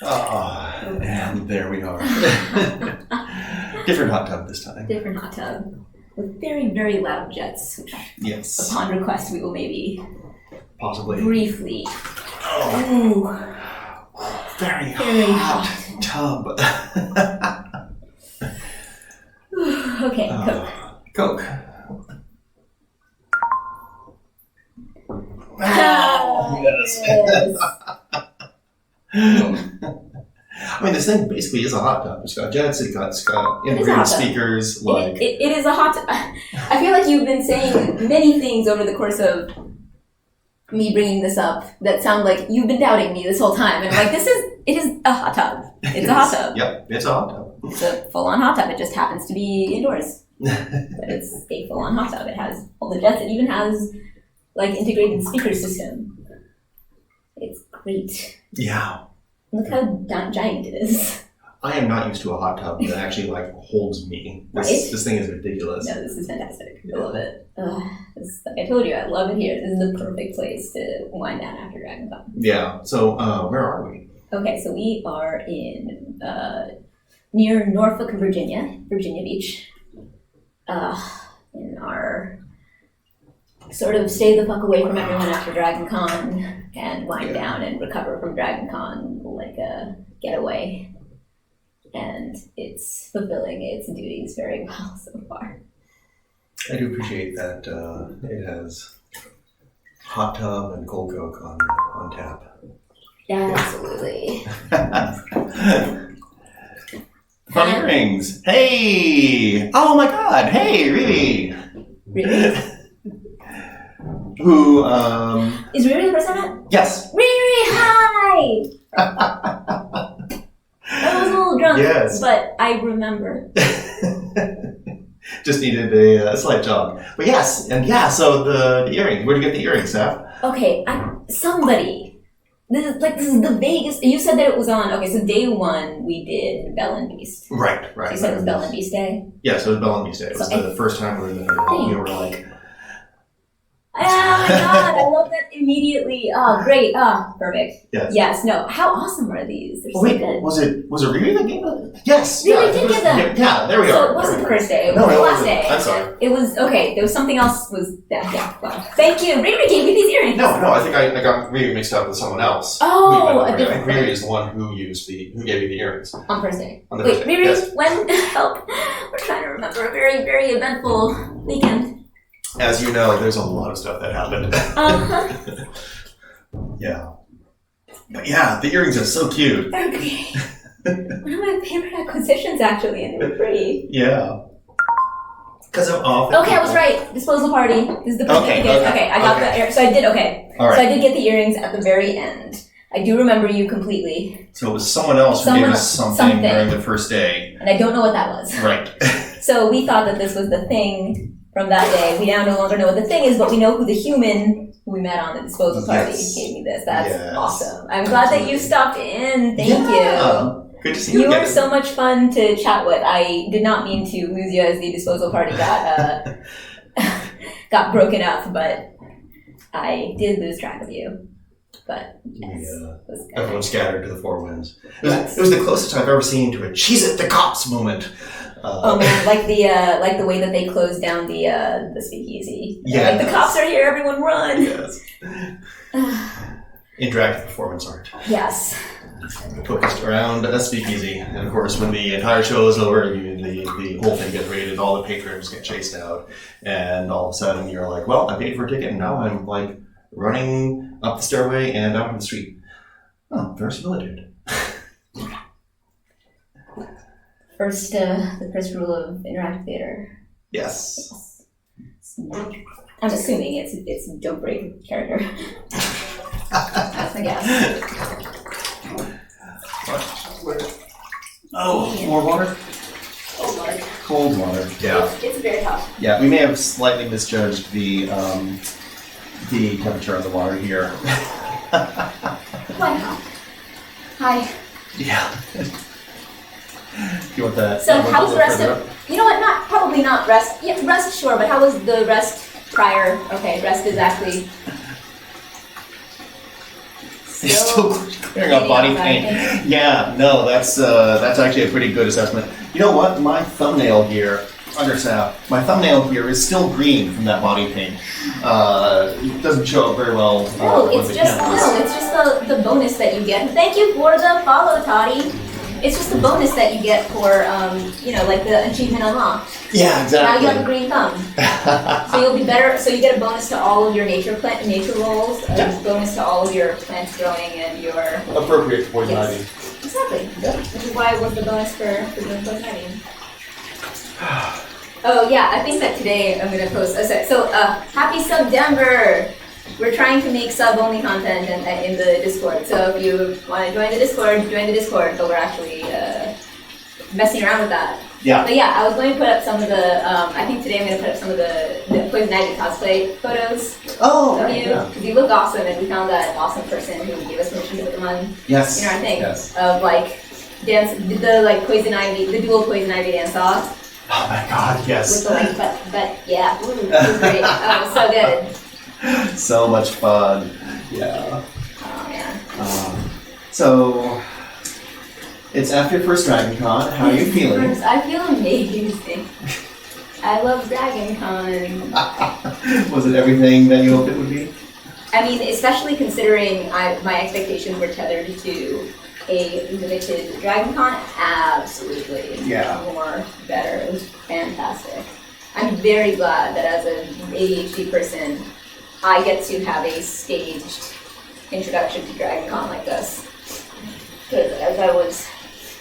And there we are. Different hot tub this time. Different hot tub with very, very loud jets, which yes. Upon request we will maybe possibly briefly. Ooh. Very hot tub. Okay, Coke. Coke. Yes. I mean, this thing basically is a hot tub. It's got jets, it's got integrated speakers. Like it is a hot tub. I feel like you've been saying many things over the course of me bringing this up that sound like you've been doubting me this whole time. And I'm like, it is a hot tub. It's a hot tub. Yep, it's a hot tub. It's a full-on hot tub. It just happens to be indoors. But it's a full-on hot tub. It has all the jets. It even has like integrated speaker system. It's great. Yeah. Look how giant it is. I am not used to a hot tub that actually like holds me. This thing is ridiculous. No, this is fantastic. I love it. Like I told you, I love it here. This is the perfect place to wind down after DragonCon. Yeah. So where are we? Okay, so we are in near Norfolk, Virginia Beach. In our sort of stay the fuck away from everyone after DragonCon and wind down and recover from DragonCon like a getaway. And it's fulfilling its duties very well so far. I do appreciate that it has hot tub and cold Coke on tap. Yeah, absolutely. Funny earrings. Hey! Oh my god! Hey, Riri! Riri? Who, Is Riri the person I met? Yes. Riri, hi! I was a little drunk, yes. But I remember. Just needed a slight jog. But yes, and yeah, so the earrings. Where'd you get the earrings, Steph? Okay, somebody. This is the vaguest. You said that it was on. Okay, so day one we did Belle and Beast. Right. So you said it was Belle and Beast Day. Yes, it was Belle and Beast Day. It was the first time we were there. We were like. Oh my god, I love that immediately. Oh, great. Oh, perfect. Yes. No. How awesome are these? They're so good. Was it Riri that gave them? Yes. Riri did give them. Yeah, there we are. So it wasn't the first day. It was the last day. I'm sorry. It was, okay, there was something else was that. Yeah, well, thank you. Riri gave me these earrings. No, I think I got Riri mixed up with someone else. Oh, I think Riri is the one who gave you the earrings. On Thursday. On the Thursday. Wait, Riri, yes. when? Help. We're trying to remember a very, very eventful weekend. As you know, there's a lot of stuff that happened. Yeah. But yeah, the earrings are so cute. They're great. One of my favorite acquisitions, actually, and they were pretty. Yeah. Because I'm off. Okay, I was right. Disposal party. This is the perfect gift. Okay, I got the so I did, okay. All right. So I did get the earrings at the very end. I do remember you completely. So it was someone else who gave us something during the first day. And I don't know what that was. Right. So we thought that this was the thing from that day. We now no longer know what the thing is, but we know who the human who we met on the disposal party gave me this. That's awesome. I'm glad that you stopped in. Thank you. Good to see you. You were so much fun to chat with. I did not mean to lose you as the disposal party got broken up, but I did lose track of you. But yes, everyone scattered to the four winds. It was the closest I've ever seen to a "Cheese at the cops" moment. Oh man, like the way that they closed down the speakeasy. Yeah, like the cops are here, everyone run. Yes. Interactive performance art. Yes. Focused around a speakeasy, and of course, when the entire show is over, the whole thing gets raided. All the patrons get chased out, and all of a sudden you're like, "Well, I paid for a ticket, and now I'm like running up the stairway and out on the street." Oh, verisimilitude. The first rule of interactive theater. Yes. I'm assuming it's don't break character. That's my guess. Oh, more water? Cold water. Cold water. Yeah. It's very hot. Yeah, we may have slightly misjudged the temperature of the water here. Wow. Hi. Yeah. You want that? So how was the rest of? You know what? Probably not rest. Yeah, rest sure, but how was the rest prior? Okay, rest is actually It's still clearing up body paint. Yeah, no, that's actually a pretty good assessment. You know what? My thumbnail here, my thumbnail here is still green from that body paint. It doesn't show up very well. It's just the bonus that you get. Thank you for the follow, Toddy. It's just the bonus that you get for, like the achievement unlocked. Yeah, exactly. Now you have a green thumb. So you'll be better, so you get a bonus to all of your nature rolls, a bonus to all of your plants growing and your... Appropriate poison ivy. Exactly. Yep. Which is why it was the bonus for doing poison ivy. Oh yeah, I think that today I'm going to post, happy SUBTEMBER! We're trying to make sub-only content in the Discord, so if you want to join the Discord, but we're actually messing around with that. Yeah. But yeah, I was going to put up some of the, I think today I'm going to put up some of the Poison Ivy cosplay photos of you, because you look awesome, and we found that awesome person who gave us permission to put them on, yes. Our thing, yes. of Poison Ivy, the dual Poison Ivy dance off. Oh my god, yes. With the but yeah, it was great. Oh, so good. So much fun. Yeah. Oh man. So it's after your first DragonCon. How are you feeling? I feel amazing. I love DragonCon. Was it everything that you hoped it would be? I mean, especially considering my expectations were tethered to a limited DragonCon. Absolutely. Yeah. More better. It was fantastic. I'm very glad that as an ADHD person, I get to have a staged introduction to DragonCon like this. Because as I was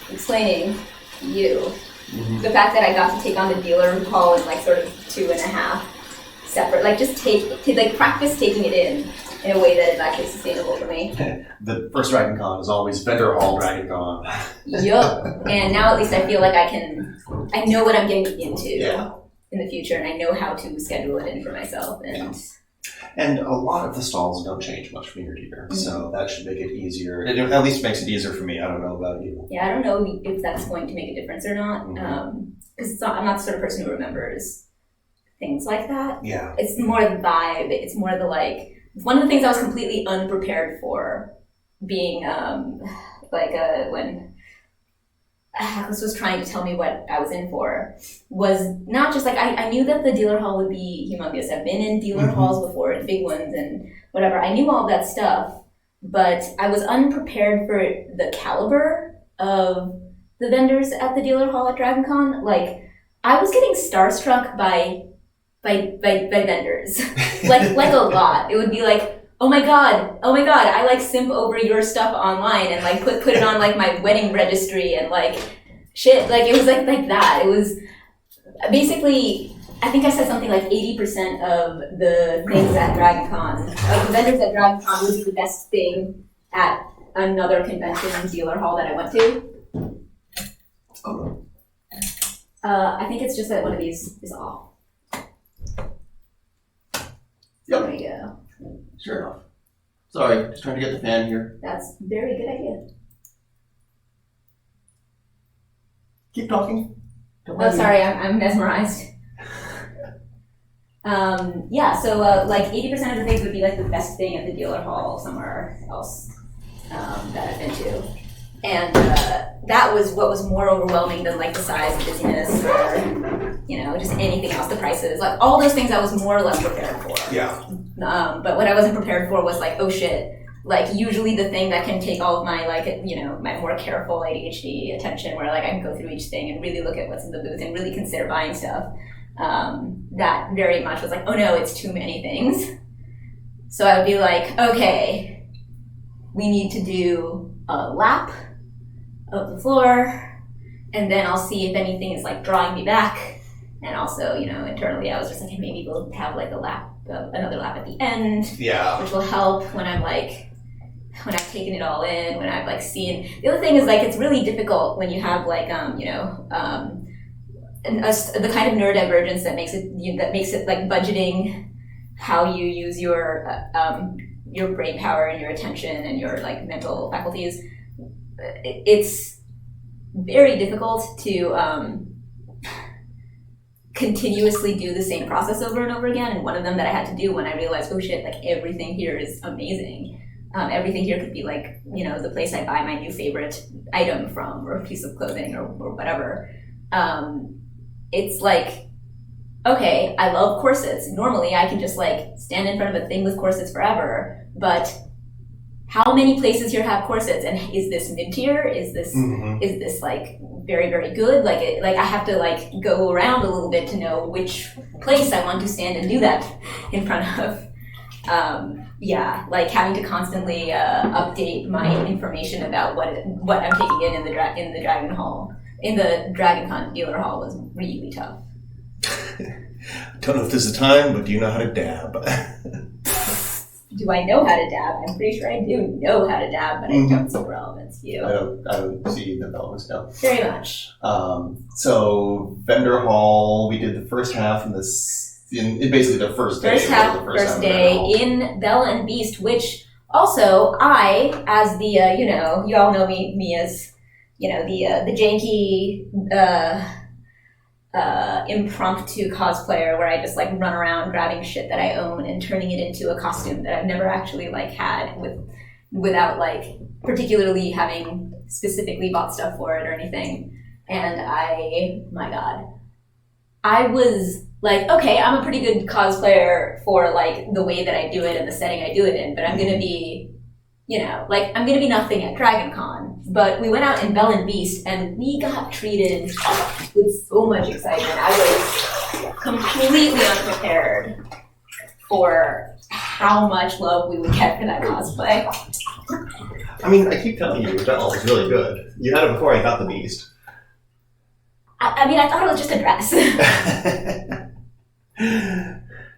explaining to you, the fact that I got to take on the dealer hall in sort of 2.5 separate, practice taking it in a way that is actually sustainable for me. The first DragonCon is always vendor hall DragonCon. Yup. And now at least I feel like I know what I'm getting into in the future, and I know how to schedule it in for myself. And a lot of the stalls don't change much from year to year, so that should make it easier. It at least makes it easier for me. I don't know about you. Yeah, I don't know if that's going to make a difference or not, because I'm not the sort of person who remembers things like that. Yeah. It's more the vibe. It's more the one of the things I was completely unprepared for being when Atlas was trying to tell me what I was in for was not just I knew that the dealer hall would be humongous. I've been in dealer halls before, big ones and whatever. I knew all that stuff, but I was unprepared for the caliber of the vendors at the dealer hall at DragonCon. I was getting starstruck by vendors, like a lot. It would be oh my god, I simp over your stuff online and put it on my wedding registry and shit. It was like that. It was basically, I think I said something 80% of the things at DragonCon, the vendors at DragonCon would be the best thing at another convention dealer hall that I went to. I think it's just that one of these is off. Yep. There you go. Sure enough. Sorry, just trying to get the fan here. That's a very good idea. Keep talking. Sorry, I'm mesmerized. So 80% of the things would be the best thing at the dealer hall somewhere else that I've been to. And that was what was more overwhelming than the size, the busyness, or just anything else, the prices, all those things I was more or less prepared for. Yeah. But what I wasn't prepared for was oh shit, usually the thing that can take all of my my more careful ADHD attention, where I can go through each thing and really look at what's in the booth and really consider buying stuff. That very much was oh no, it's too many things. So I would be okay, we need to do a lap of the floor, and then I'll see if anything is drawing me back. And also, internally I was just maybe we'll have a lap, another lap at the end, which will help when I'm when I've taken it all in, when I've seen. The other thing is it's really difficult when you have the kind of neurodivergence that makes it budgeting how you use your brain power and your attention and your mental faculties. It's very difficult to continuously do the same process over and over again. And one of them that I had to do when I realized, oh shit, everything here is amazing, Everything here could be like, the place I buy my new favorite item from, or a piece of clothing, or whatever. It's like, okay, I love corsets. Normally I can just like stand in front of a thing with corsets forever, but how many places here have corsets? And is this mid-tier? Is this like very, very good? Like I have to like go around a little bit to know which place I want to stand and do that in front of. Like having to constantly update my information about what I'm taking in the Dragon Hall, in the DragonCon dealer hall was really tough. Don't know if this is time, but do you know how to dab? Do I know how to dab? I'm pretty sure I do know how to dab, but I don't see the relevance to you. I don't see the relevance now. Very much. So vendor hall, we did the first half in basically the first day. First day in Belle and Beast, which also I, as the you all know me as the janky impromptu cosplayer where I just like run around grabbing shit that I own and turning it into a costume that I've never actually like had without like particularly having specifically bought stuff for it or anything. And I was like, okay, I'm a pretty good cosplayer for like the way that I do it and the setting I do it in, but I'm gonna be I'm gonna be nothing at DragonCon. But we went out in Belle and Beast and we got treated with so much excitement. I was completely unprepared for how much love we would get for that cosplay. I mean, I keep telling you, Belle was really good. You had it before I got the Beast. I thought it was just a dress.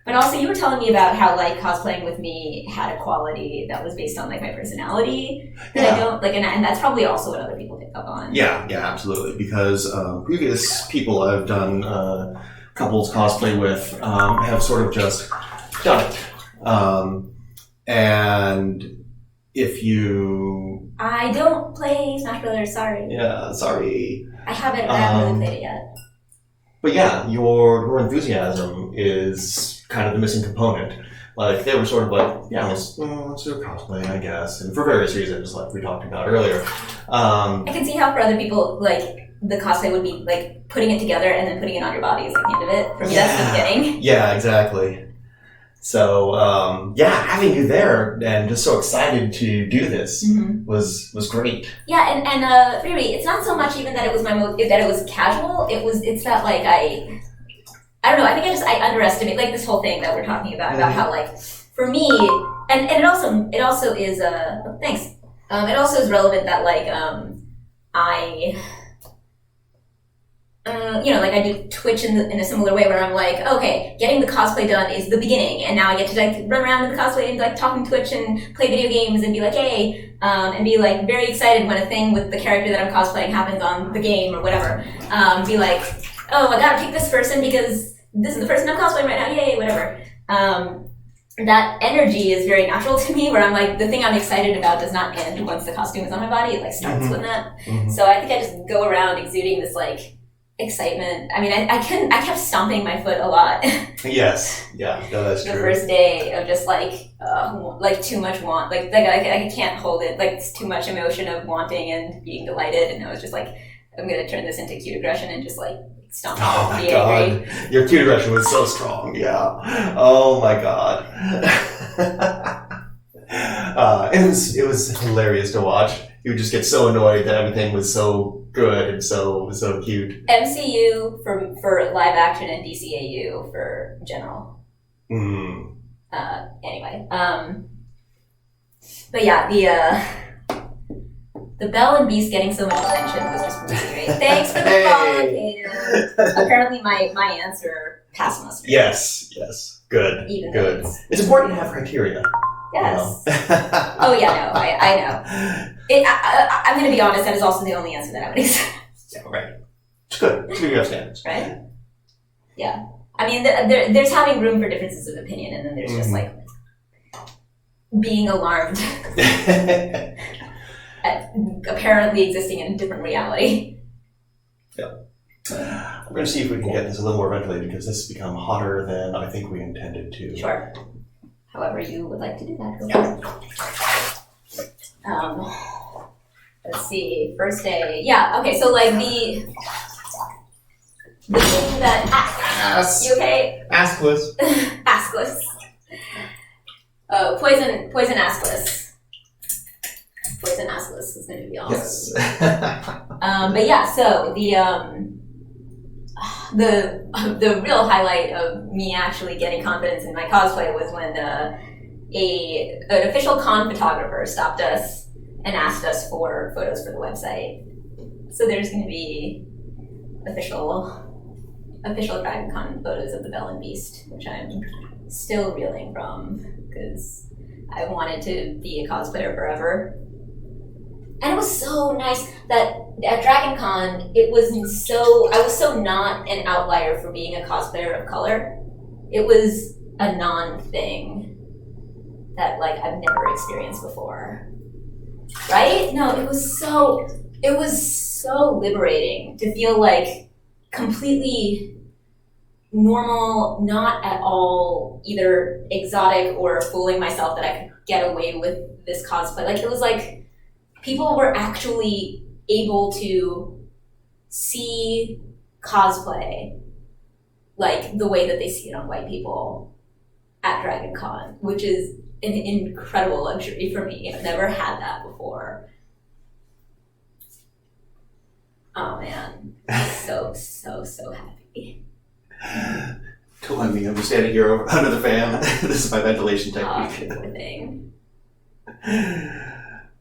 But also, you were telling me about how like cosplaying with me had a quality that was based on like my personality that I don't like, and that's probably also what other people pick up on. Yeah, absolutely. Because previous people I've done couples cosplay with have sort of just done it, and if you, I don't play Smash Brothers. Sorry. Yeah, sorry. I haven't really played it yet. But yeah, your enthusiasm is kind of the missing component. Like, they were sort of like, yeah, let's do a cosplay, I guess. And for various reasons, like we talked about earlier. I can see how for other people, like, the cosplay would be, like, putting it together and then putting it on your body is like the end of it. For me, that's the beginning. Yeah, exactly. So, having you there and just so excited to do this was great. Yeah, and really, it's not so much even that it was that it was casual. It's that like I don't know. I think I underestimate like this whole thing that we're talking about how like for me and it also is thanks. It also is relevant that like like I do Twitch in a similar way where I'm like, okay, getting the cosplay done is the beginning, and now I get to like run around in the cosplay and like talking Twitch and play video games and be like, hey, and be like very excited when a thing with the character that I'm cosplaying happens on the game or whatever. Be like, oh, I gotta pick this person because this is the person I'm cosplaying right now, yay, whatever. That energy is very natural to me, where I'm like, the thing I'm excited about does not end once the costume is on my body. It like starts with that. So I think I just go around exuding this like excitement. I mean, I kept stomping my foot a lot. Yes, yeah, no, that's true. The first day of just like too much want, like I can't hold it. Like it's too much emotion of wanting and being delighted, and I was just like, I'm gonna turn this into cute aggression and just like stomp. Oh my god, angry. Your cute aggression was so strong. Yeah. Oh my god. It was hilarious to watch. You would just get so annoyed that everything was so good and so cute. MCU for live action and DCAU for general. Anyway, but yeah, the Belle and Beast getting so much attention was just really great. Thanks for the follow. Apparently, my answer passed muster. Yes, good, even good. It's important to have criteria. Yes. Oh yeah, no, I know. I'm going to be honest. That is also the only answer that I would accept. Yeah, right. It's good. It's good to have standards. Right? Yeah. I mean, there's having room for differences of opinion, and then there's just like being alarmed at apparently existing in a different reality. Yeah. We're going to see if we can get this a little more ventilated, because this has become hotter than I think we intended to. Sure. However you would like to do that. Go for it. Let's see, first day. Yeah, okay, so like the thing that you okay? Askless. Askless. Poison Askless. Poison Askless is gonna be awesome. Yes. But yeah, so the real highlight of me actually getting confidence in my cosplay was when an official con photographer stopped us and asked us for photos for the website. So there's going to be official DragonCon photos of the Bell and Beast, which I'm still reeling from because I wanted to be a cosplayer forever. And it was so nice that at DragonCon, I was so not an outlier for being a cosplayer of color. It was a non-thing that like I've never experienced before. Right? No, it was so liberating to feel like completely normal, not at all either exotic or fooling myself that I could get away with this cosplay. Like it was like people were actually able to see cosplay like the way that they see it on white people at DragonCon, which is an incredible luxury for me. I've never had that before. Oh man, so happy. Don't let me. I'm standing here under the fan. This is my ventilation technique. Poor thing.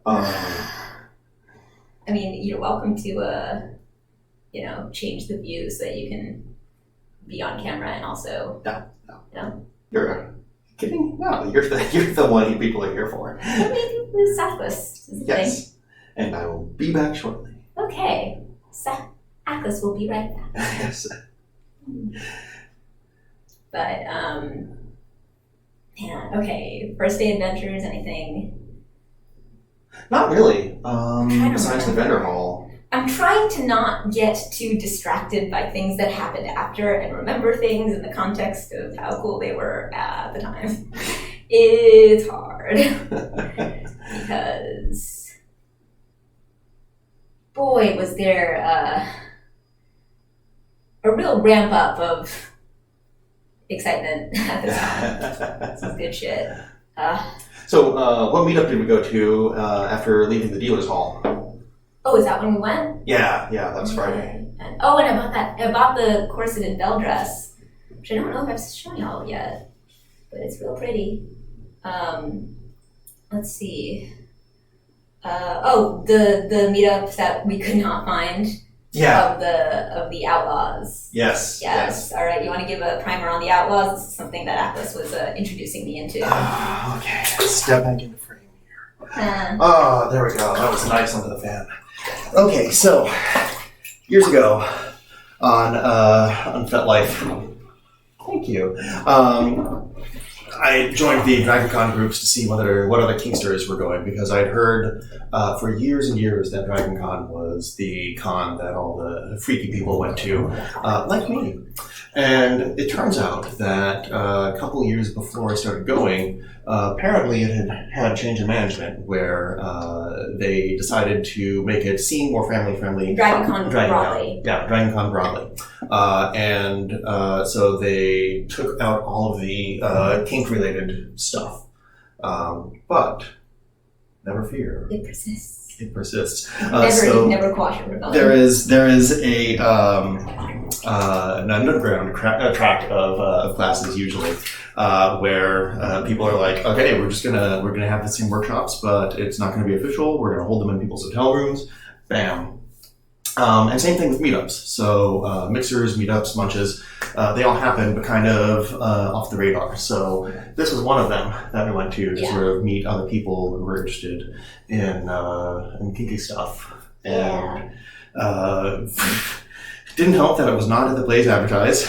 I mean, you're welcome to, change the view so that you can be on camera and also. No. You're kidding? No, you're the one people are here for. Maybe Atlas is the yes, thing. And I will be back shortly. Okay, Atlas will be right back. Yes. But okay. First day adventures, anything? Not really. Besides the vendor hall. I'm trying to not get too distracted by things that happened after and remember things in the context of how cool they were at the time. It's hard. Because, boy, was there a real ramp up of excitement at the time. Some good shit. So, what meetup did we go to after leaving the dealer's hall? Oh, is that when we went? Yeah, that's Friday. And I bought the corseted bell dress, which I don't know if I've shown y'all yet, but it's real pretty. Let's see. The meetup that we could not find. Yeah. Of the Outlaws. Yes. All right, you want to give a primer on the Outlaws? This is something that Atlas was introducing me into. Okay, step back in the frame here. There we go. That was nice under the fan. Okay, so years ago on FetLife, thank you. I joined the DragonCon groups to see what other Kingsters were going because I'd heard for years and years that DragonCon was the con that all the freaky people went to, like me. And it turns out that a couple years before I started going, apparently it had a change in management where they decided to make it seem more family-friendly. DragonCon broadly. Yeah, DragonCon broadly. So they took out all of the kink-related stuff. But never fear. It persists. It persists. Never quash a rebellion. There is an underground tract of classes usually where people are like, okay, we're gonna have the same workshops, but it's not gonna be official. We're gonna hold them in people's hotel rooms. Bam. And same thing with meetups. So mixers, meetups, munches, they all happen, but kind of off the radar. So this was one of them that we went to sort of meet other people who were interested in kinky stuff. And didn't help that it was not at the place advertised.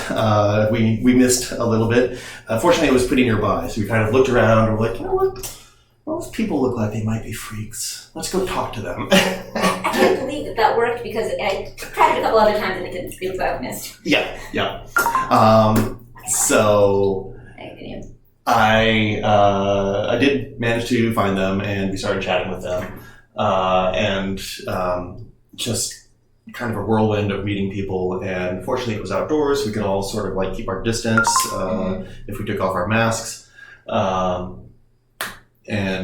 We missed a little bit. Fortunately, it was pretty nearby, so we kind of looked around and we're like, you know what? Those people look like they might be freaks. Let's go talk to them. I can't believe that worked because I tried it a couple other times and it didn't feel so I missed. Yeah. So I did manage to find them, and we started chatting with them, and just kind of a whirlwind of meeting people. And fortunately, it was outdoors. We could all sort of like keep our distance if we took off our masks. And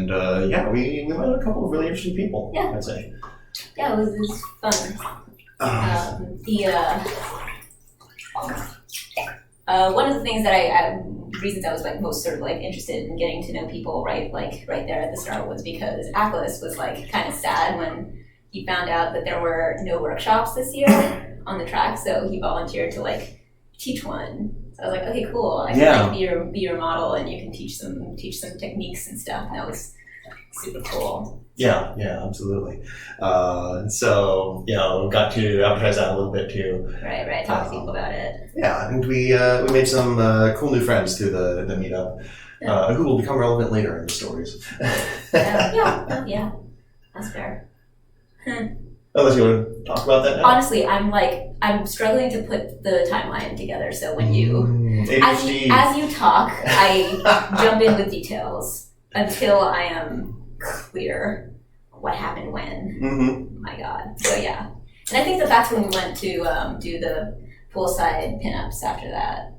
yeah, we met a couple of really interesting people. Yeah. I'd say. Yeah, it was fun. One of the things that reasons I was like most sort of like interested in getting to know people right there at the start was because Atlas was like kind of sad when he found out that there were no workshops this year on the track, so he volunteered to like teach one. So I was like, okay, cool. I can like be your model, and you can teach some techniques and stuff. And that was super cool. Yeah, absolutely. So got to advertise that a little bit too. Right. Talk to people about it. Yeah, and we made some cool new friends through the meetup, who will become relevant later in the stories. Yeah, that's fair. Unless you want to talk about that now. Honestly, I'm struggling to put the timeline together. So when as you talk, I jump in with details until I am clear what happened when. Oh my God. So yeah, and I think that's when we went to do the poolside pinups after that.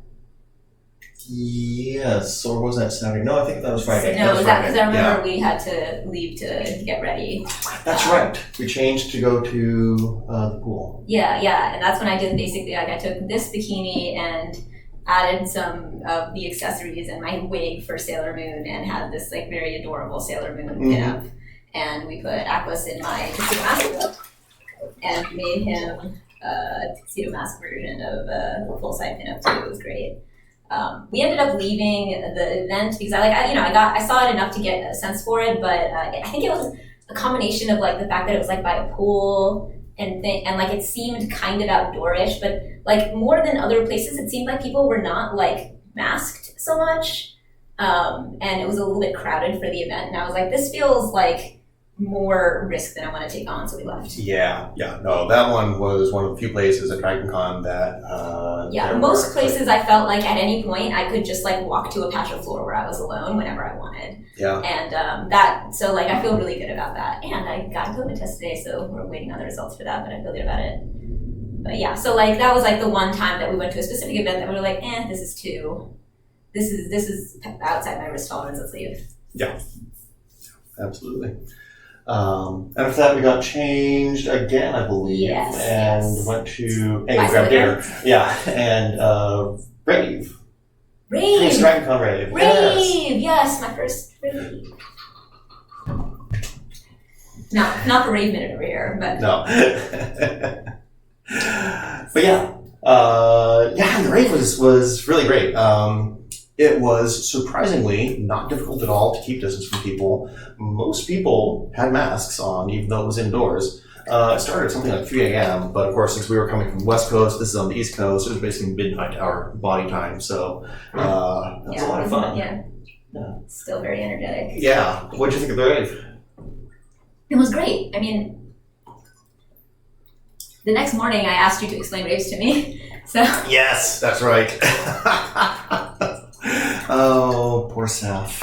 Yes, or was that Saturday? No, I think that was Friday. No, was that because I remember we had to leave to get ready. That's right. We changed to go to the pool. Yeah, and that's when I did basically like I took this bikini and added some of the accessories and my wig for Sailor Moon and had this like very adorable Sailor Moon pinup. And we put Aquas in my tuxedo mask and made him a tuxedo mask version of the poolside pinup too. It was great. We ended up leaving the event because I saw it enough to get a sense for it, but I think it was a combination of like the fact that it was like by a pool and like it seemed kind of outdoorish, but like more than other places, it seemed like people were not like masked so much, and it was a little bit crowded for the event. And I was like, this feels like more risk than I want to take on, so we left. Yeah. No, that one was one of the few places at DragonCon that. Most places I felt like at any point I could just like walk to a patch of floor where I was alone whenever I wanted. Yeah. And so like I feel really good about that. And I got a COVID test today, so we're waiting on the results for that, but I feel good about it. But yeah, so like that was like the one time that we went to a specific event that we were like, this is outside my risk tolerance, let's leave. Yeah. Absolutely. And after that, we got changed again, I believe, and went to grab dinner. Yeah, and rave. First DragonCon rave. Yes, my first rave. No, not the rave minute over here, but no. But yeah, and the rave was really great. It was surprisingly not difficult at all to keep distance from people. Most people had masks on, even though it was indoors. It started at something like 3 a.m., but of course, since we were coming from the West Coast, this is on the East Coast, it was basically midnight our body time, so that was a lot of fun. Yeah. Still very energetic. Yeah. What did you think of the rave? It was great. I mean, the next morning I asked you to explain raves to me, so. Yes, that's right. Oh, poor Seth.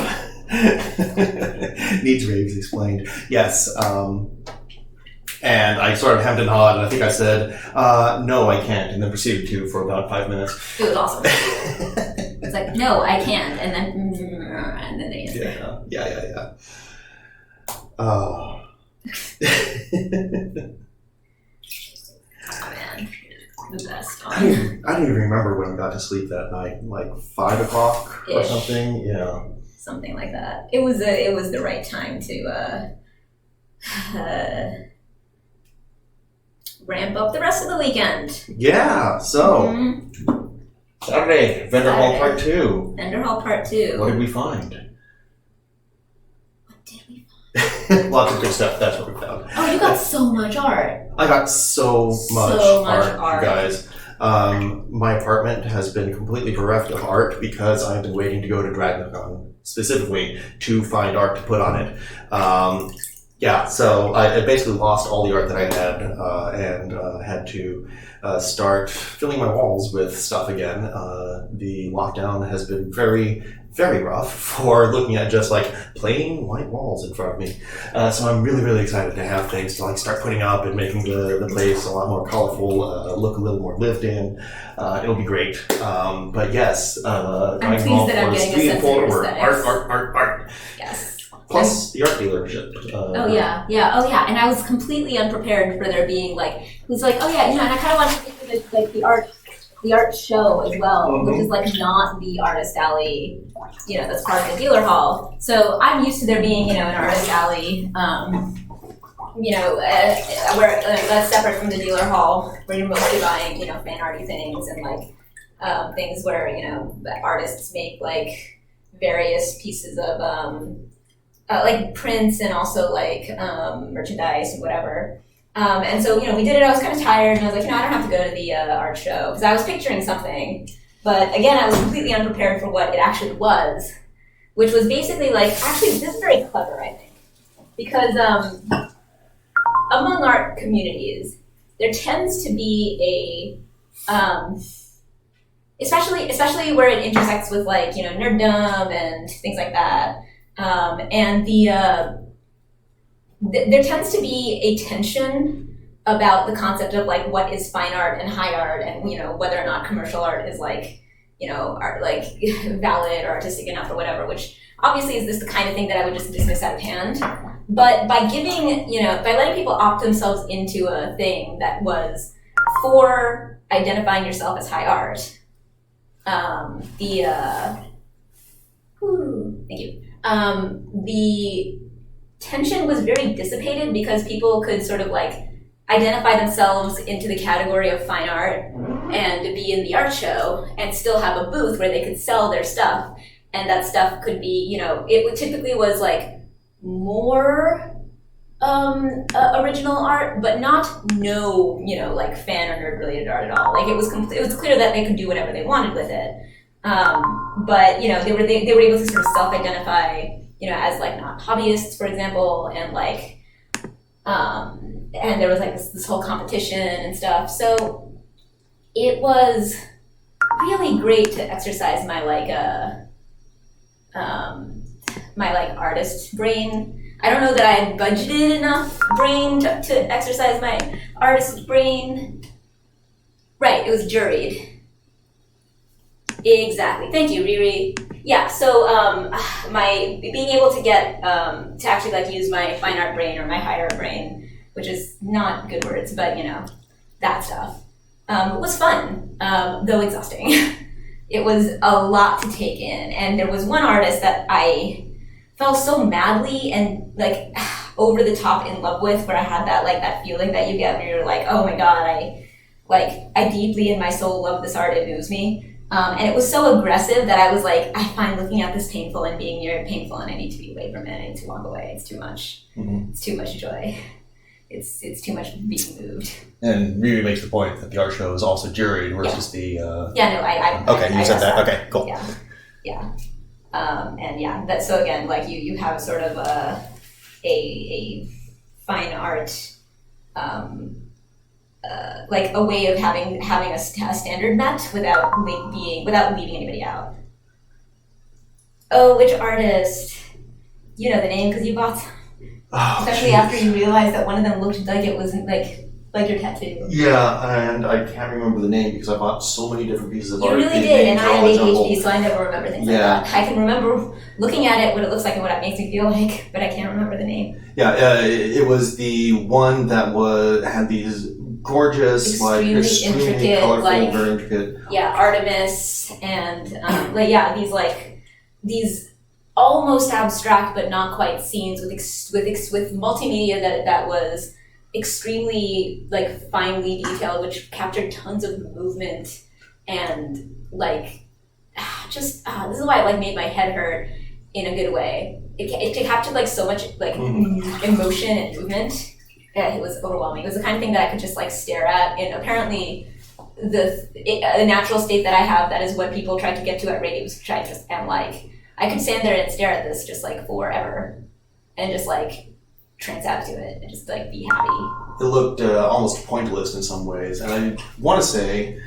Needs raves explained. Yes. And I sort of hemmed and hawed, and I think I said, no, I can't, and then proceeded to for about 5 minutes. It was awesome. It's like, no, I can't, and then they answered. Yeah. Oh. Man, the best. I don't even remember when we got to sleep that night, like 5 o'clock or something. Yeah, something like that. It was the right time to ramp up the rest of the weekend. Yeah. So Saturday, Vendor Hall Part 2. Vendor Hall Part 2. What did we find? Lots of good stuff. That's what we found. Oh, you got so much art. I got so much art, you guys. My apartment has been completely bereft of art because I've been waiting to go to DragonCon specifically to find art to put on it. Yeah, so I basically lost all the art that I had and had to start filling my walls with stuff again. The lockdown has been very, very rough for looking at just like plain white walls in front of me. So I'm really, really excited to have things to like start putting up and making the place a lot more colorful, look a little more lived in. It'll be great. But yes, I'm pleased that I'm getting a sense of your aesthetics. Art. Yes. Plus the art dealership. Oh yeah, and I was completely unprepared for there being like, it was like, oh yeah, and I kind of wanted to think of it like the art show as well, which is like not the artist alley, that's part of the dealer hall. So I'm used to there being, an artist alley, where that's separate from the dealer hall, where you're mostly buying, fan arty things and like things where artists make like various pieces of like prints and also like merchandise and whatever. And so, we did it. I was kind of tired, and I was like, I don't have to go to the art show because I was picturing something. But again, I was completely unprepared for what it actually was, which was basically like, actually, this is very clever, I think, because among art communities, there tends to be a especially where it intersects with like nerddom and things like that. And there tends to be a tension about the concept of like what is fine art and high art, and whether or not commercial art is like art like valid or artistic enough or whatever. Which obviously is this the kind of thing that I would just dismiss out of hand. But by giving by letting people opt themselves into a thing that was for identifying yourself as high art, thank you. The tension was very dissipated because people could sort of like identify themselves into the category of fine art and be in the art show and still have a booth where they could sell their stuff. And that stuff could be, it typically was like more original art, but not like fan or nerd related art at all. Like it was clear that they could do whatever they wanted with it. But they were able to sort of self-identify, as like not hobbyists, for example, and like, and there was like this whole competition and stuff. So it was really great to exercise my like artist brain. I don't know that I had budgeted enough brain to exercise my artist brain. Right, it was juried. Exactly. Thank you, Riri. Yeah, so my being able to get to actually like use my fine art brain or my high art brain, which is not good words, but that stuff, was fun, though exhausting. It was a lot to take in, and there was one artist that I fell so madly and like over the top in love with, where I had that feeling that you get when you're like, oh my god, I deeply in my soul love this art, it moves me. And it was so aggressive that I was like, I find looking at this painful and being near it painful, and I need to be away from it. I need to walk away. It's too much. Mm-hmm. It's too much joy. It's too much being moved. And Riri makes the point that the art show is also juried versus the. Okay, you said that. Okay, cool. Yeah. And yeah, that so again, like you have sort of a fine art. Like a way of having a standard met without leaving anybody out. Oh, which artist? You know the name because you bought some. Oh, especially after you realized that one of them looked like it wasn't like your tattoo. Yeah, and I can't remember the name because I bought so many different pieces of art. You really did, and I have ADHD, so I never remember things like that. I can remember looking at it, what it looks like and what it makes me feel like, but I can't remember the name. Yeah, it was the one that had these gorgeous, extremely intricate, colorful, very intricate. Yeah, Artemis and these almost abstract but not quite scenes with multimedia that was extremely like finely detailed, which captured tons of movement and like this is why it like made my head hurt in a good way. It captured like so much like emotion and movement. Yeah, it was overwhelming. It was the kind of thing that I could just like stare at, and apparently the natural state that I have, that is what people try to get to at raves, which I just am like, I could stand there and stare at this just like forever and just like trans out to it and just like be happy. It looked almost pointless in some ways, and I want to say.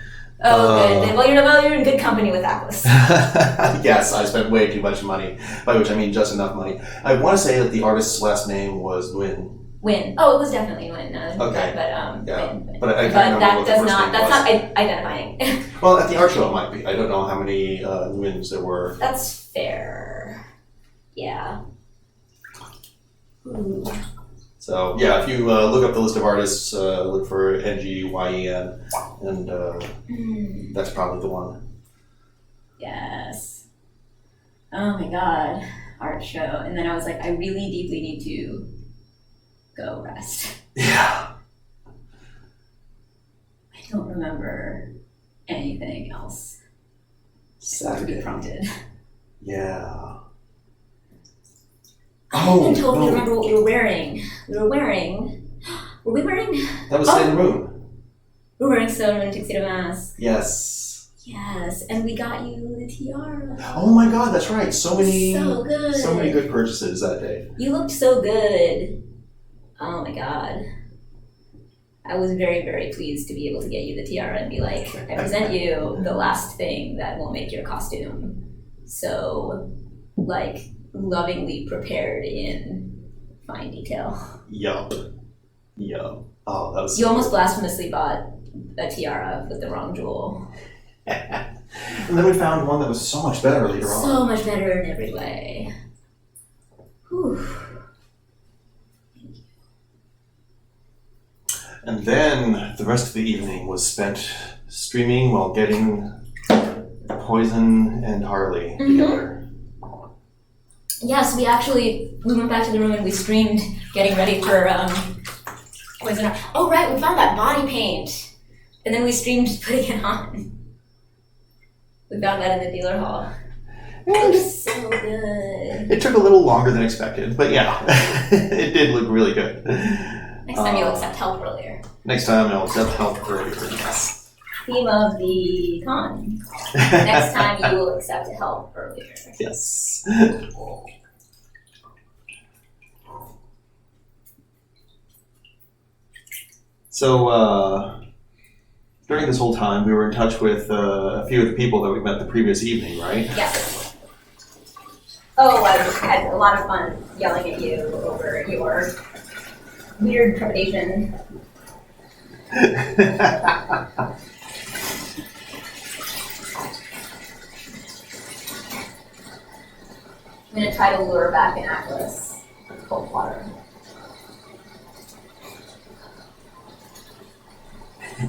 Good. Well, you're in good company with Atlas. Yes, I spent way too much money, by which I mean just enough money. I want to say that the artist's last name was Nguyen. Nguyen. Oh, it was definitely Nguyen. Okay. But yeah. Nguyen. But I can't remember what the first name that's was. not identifying. Well, at the art show it might be. I don't know how many Nguyens there were. That's fair. Yeah. Ooh. So yeah, if you look up the list of artists, look for NGYEN, and that's probably the one. Yes. Oh my god, art show. And then I was like, I really deeply need to go rest. Yeah. I don't remember anything else. Saturday. To be prompted. Yeah. I can totally remember what we were wearing. Were we wearing? That was Sailor Moon. We were wearing Sailor Moon tuxedo mask. Yes. Yes, and we got you the tiara. Oh my god, that's right. So many good purchases that day. You looked so good. Oh my god. I was very, very pleased to be able to get you the tiara and be like, I present you the last thing that will make your costume so, like, lovingly prepared in fine detail. Yup. Oh, that was. You almost blasphemously bought a tiara with the wrong jewel. And then we found one that was so much better later on. So much better in every way. Whew. And then the rest of the evening was spent streaming while getting Poison and Harley together. Yes, we went back to the room and we streamed getting ready for Poison. Oh right, we found that body paint. And then we streamed putting it on. We found that in the dealer hall. It was so good. It took a little longer than expected, but yeah, it did look really good. Next time you'll accept help earlier. Next time I'll accept help earlier, yes. Theme of the con. Next time you will accept help earlier. Yes. So, during this whole time, we were in touch with a few of the people that we met the previous evening, right? Yes. Oh, I had a lot of fun yelling at you over your weird trepidation. I'm gonna try to lure back an Atlas with cold water. I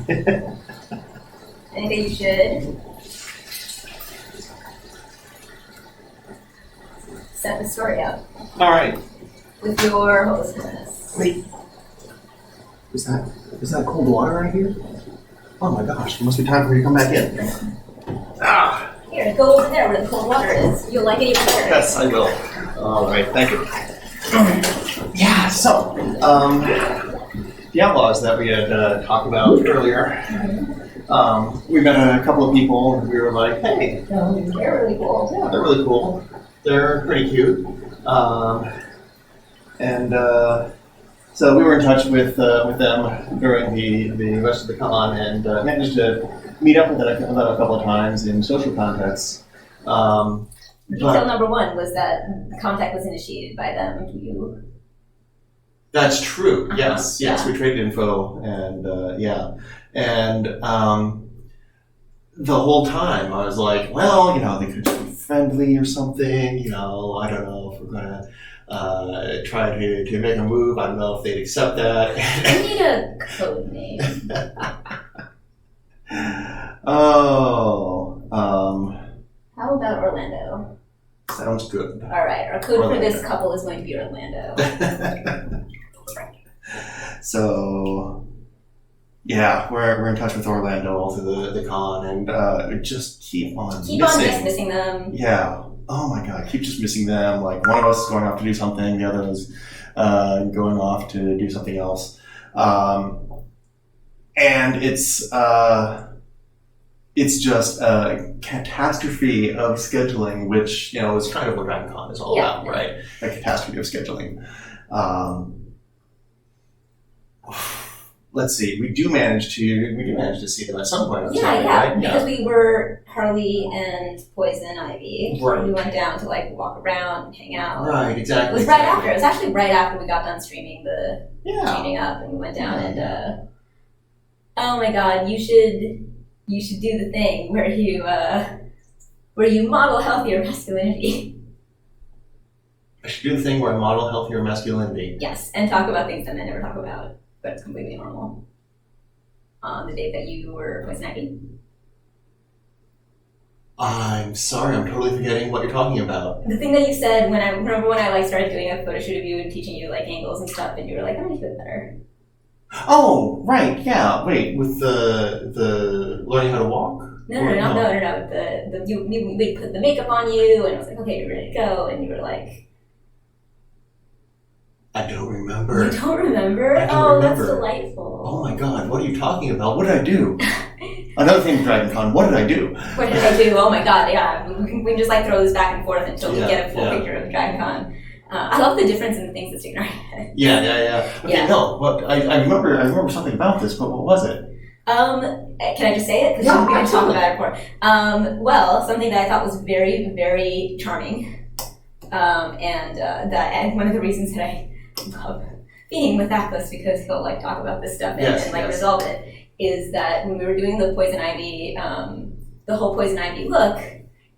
think that you should set the story up. All right. With your hopelessness. Wait. Is that cold water right here? Oh my gosh, it must be time for you to come back in. Ah. Here, go over there where the cold water is. You'll like it even better. Yes, I will. All right, thank you. Yeah, so, the outlaws that we had talked about earlier, we met a couple of people and we were like, hey. They're really cool. Yeah, they're really cool. They're pretty cute. So we were in touch with them during the rest of the con and managed to meet up with them a couple of times in social contexts. Detail number one was that contact was initiated by them. You. That's true. Uh-huh. Yes. Yeah. We traded info and yeah. And the whole time I was like, well, they could just be friendly or something. I don't know if we're gonna try to make a move. I don't know if they'd accept that. I need a code name. How about Orlando? Sounds good. All right, our code for this couple is going to be Orlando. So, yeah, we're in touch with Orlando all through the con, and just keep on missing them. Yeah. Oh my God, keep just missing them. Like one of us is going off to do something, the other is going off to do something else, and it's just a catastrophe of scheduling, which is kind of what DragonCon is all about, right? A catastrophe of scheduling. let's see, we do manage to see them at some point on Yeah, Saturday, yeah, right? because we were Harley and Poison Ivy. Right. We went down to like walk around and hang out. Right, exactly. It was right after. It was actually right after we got done streaming the Yeah. chaining up, and we went down and oh my god, you should do the thing where you model healthier masculinity. I should do the thing where I model healthier masculinity. Yes, and talk about things that men never talk about, but it's completely normal. On the day that you were Poison Ivy. I'm sorry, I'm totally forgetting what you're talking about. The thing that you said when I like started doing a photo shoot of you and teaching you like angles and stuff, and you were like, I'm gonna do it better. Oh, right, yeah. Wait, with the learning how to walk? No. We put the makeup on you, and I was like, okay, you're ready to go, and you were like, I don't remember. you don't remember? I don't remember. That's delightful. Oh my god, what are you talking about? What did I do? Another thing with DragonCon, what did I do? What did I do? Oh my god, yeah. We can just like throw this back and forth until we get a full yeah. picture of DragonCon. I love the difference in the things that stick in our head. Yeah. Okay, Yeah. no, but I remember something about this, but what was it? Can I just say it? Because Yeah, we didn't talk absolutely. about it before. Well, something that I thought was very, very charming, and one of the reasons that I love being with Atlas, because he'll like talk about this stuff and like resolve it, is that when we were doing the Poison Ivy, the whole Poison Ivy look,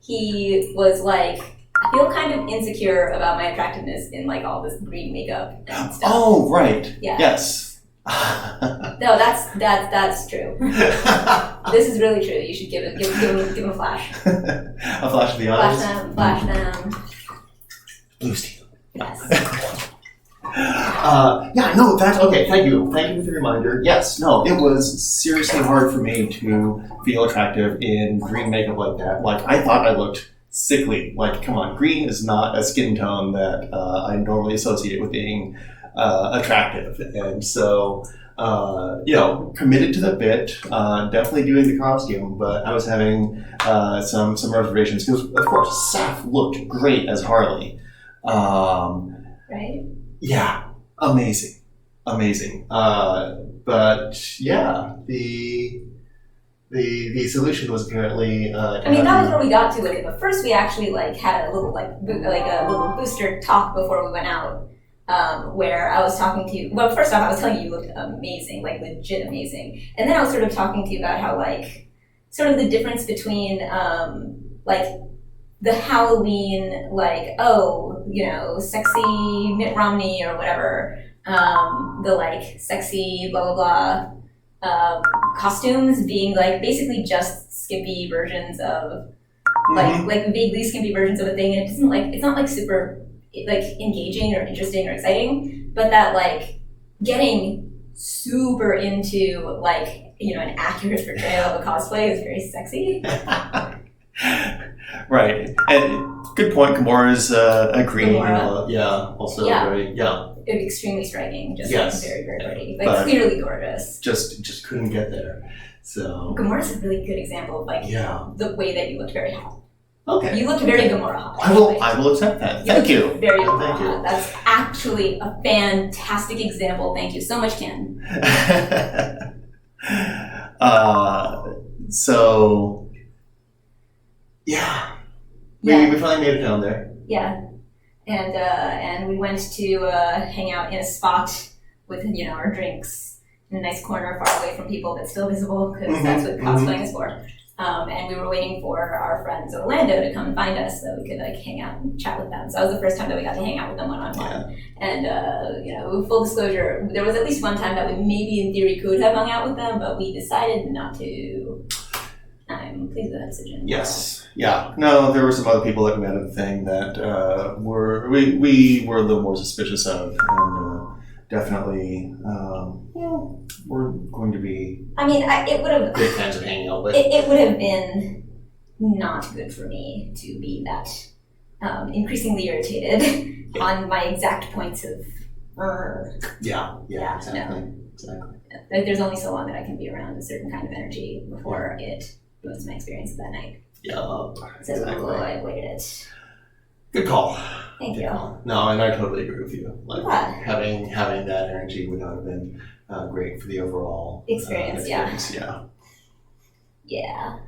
he was like, I feel kind of insecure about my attractiveness in like all this green makeup and stuff. Oh, right. Yeah. Yes. No, that's true. This is really true. You should give him a flash. A flash of the eyes. Flash them. Blue steel. Yes. Yeah, no, that's okay. Thank you for the reminder. Yes, no, it was seriously hard for me to feel attractive in green makeup like that. Like, I thought I looked sickly. Like, come on, green is not a skin tone that I normally associate with being attractive, and so committed to the bit. Definitely doing the costume, but I was having some reservations because, of course, Saf looked great as Harley. Right. Yeah, amazing. But yeah, the solution was apparently. I mean, that was where we got to with it. But first, we actually like had a little a little booster talk before we went out, where I was talking to you. Well, first off, I was telling you looked amazing, like legit amazing, and then I was sort of talking to you about how like sort of the difference between like the Halloween, like, sexy Mitt Romney or whatever, the like sexy blah blah blah costumes being like basically just skimpy versions of like vaguely skimpy versions of a thing, and it doesn't like, it's not like super like engaging or interesting or exciting, but that like getting super into like an accurate portrayal of a cosplay is very sexy. Right, and good point. Gamora's a green, Gamora. also very, extremely striking, just Yes. like very, very pretty, But like clearly gorgeous. just couldn't get there. So Gamora's a really good example of like the way that you looked very hot. Okay, You looked very Gamora hot. I will accept that. Thank you. looked Very Gamora Thank you. hot. That's actually a fantastic example. Thank you so much, Ken. So yeah. We finally made it down there. Yeah, and we went to hang out in a spot with our drinks in a nice corner, far away from people, but still visible, because that's what cosplaying is for. And we were waiting for our friends Orlando to come and find us so we could like hang out and chat with them. So that was the first time that we got to hang out with them one-on-one. And full disclosure, there was at least one time that we maybe in theory could have hung out with them, but we decided not to. I'm pleased with that decision. Yes. Yeah. No, there were some other people that we met at the thing that we were a little more suspicious of, and definitely we're going to be. I mean, it would have. Big fans of hanging out with. It would have been not good for me to be that increasingly irritated on my exact points of. Yeah. Exactly. There's only so long that I can be around a certain kind of energy before it ruins my experience of that night. Yeah. So I avoided it. Good call. Thank you. No, and I totally agree with you. Like Yeah. having that energy would not have been great for the overall experience. Yeah. Yeah.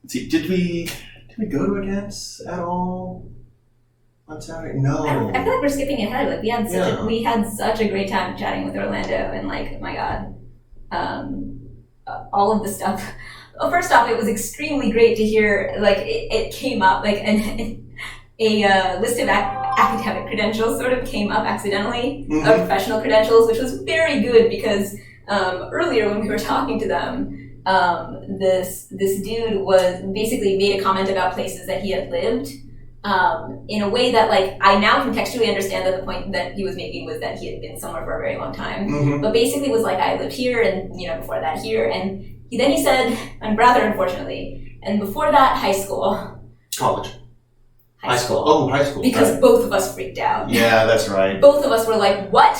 Let's see, did we go to a dance at all on Saturday? No. I feel like we're skipping ahead. Like we had such a great time chatting with Orlando, and like, oh my god, all of the stuff. Well, first off, it was extremely great to hear. Like it came up like a list of academic credentials sort of came up accidentally, of professional credentials, which was very good because earlier when we were talking to them, this dude was basically made a comment about places that he had lived in a way that, like, I now contextually understand that the point that he was making was that he had been somewhere for a very long time, but basically was like, I lived here and before that here, and then he said, and rather unfortunately, and before that high school, college. High school. Oh, high school. Because both of us freaked out. Yeah, that's right. Both of us were like, what?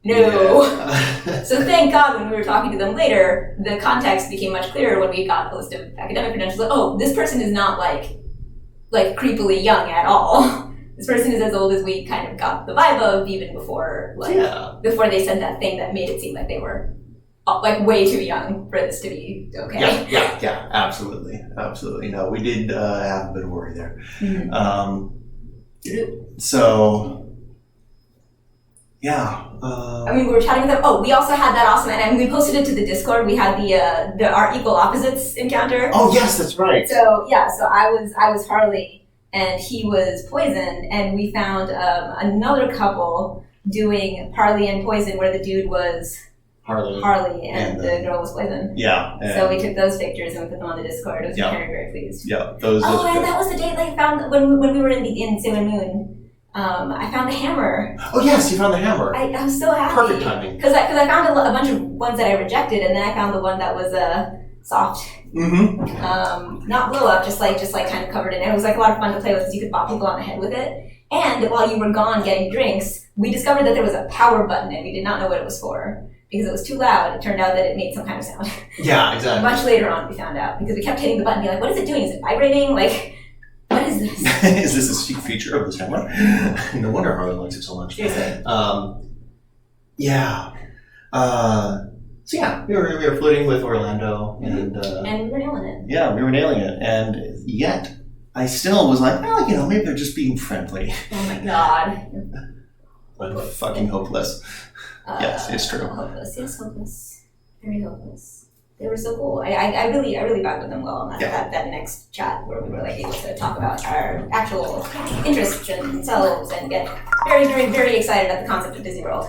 No. Yeah. So thank God when we were talking to them later, the context became much clearer when we got a list of academic credentials. Like, oh, this person is not like creepily young at all. This person is as old as we kind of got the vibe of even before, before they said that thing that made it seem like they were like way too young for this to be okay. Yeah, absolutely. No, we did have a bit of worry there. So, yeah. I mean, we were chatting with them. Oh, we also had that awesome, and we posted it to the Discord. We had the our equal opposites encounter. Oh yes, that's right. So I was Harley, and he was Poison, and we found another couple doing Parley and Poison, where the dude was Harley and the girl was Poison. Yeah. So we took those pictures and we put them on the Discord. I was very, very pleased. Yeah. And that was the date that I found when we were in Sailor Moon. I found the hammer. Oh yes, you found the hammer. I was so happy. Perfect timing. Because I found a bunch of ones that I rejected, and then I found the one that was soft. Not blow up, just like kind of covered in it. It was like a lot of fun to play with because you could bop people on the head with it. And while you were gone getting drinks, we discovered that there was a power button, and we did not know what it was for because it was too loud. It turned out that it made some kind of sound. Yeah, exactly. Much later on, we found out because we kept hitting the button, and be like, "What is it doing? Is it vibrating? Like, what is this?" Is this a secret feature of this hammer? No wonder Harley likes it so much. Seriously. Yeah. So yeah, we were flirting with Orlando, and we were nailing it. Yeah, we were nailing it, and yet I still was like, well, maybe they're just being friendly. Oh my god. But fucking hopeless. Yes, it's true. Hopeless. Yes, hopeless. Very hopeless. They were so cool. I really vibed with them well on that next chat where we were like able to talk about our actual interests and selves and get very, very, very excited at the concept of Disney World.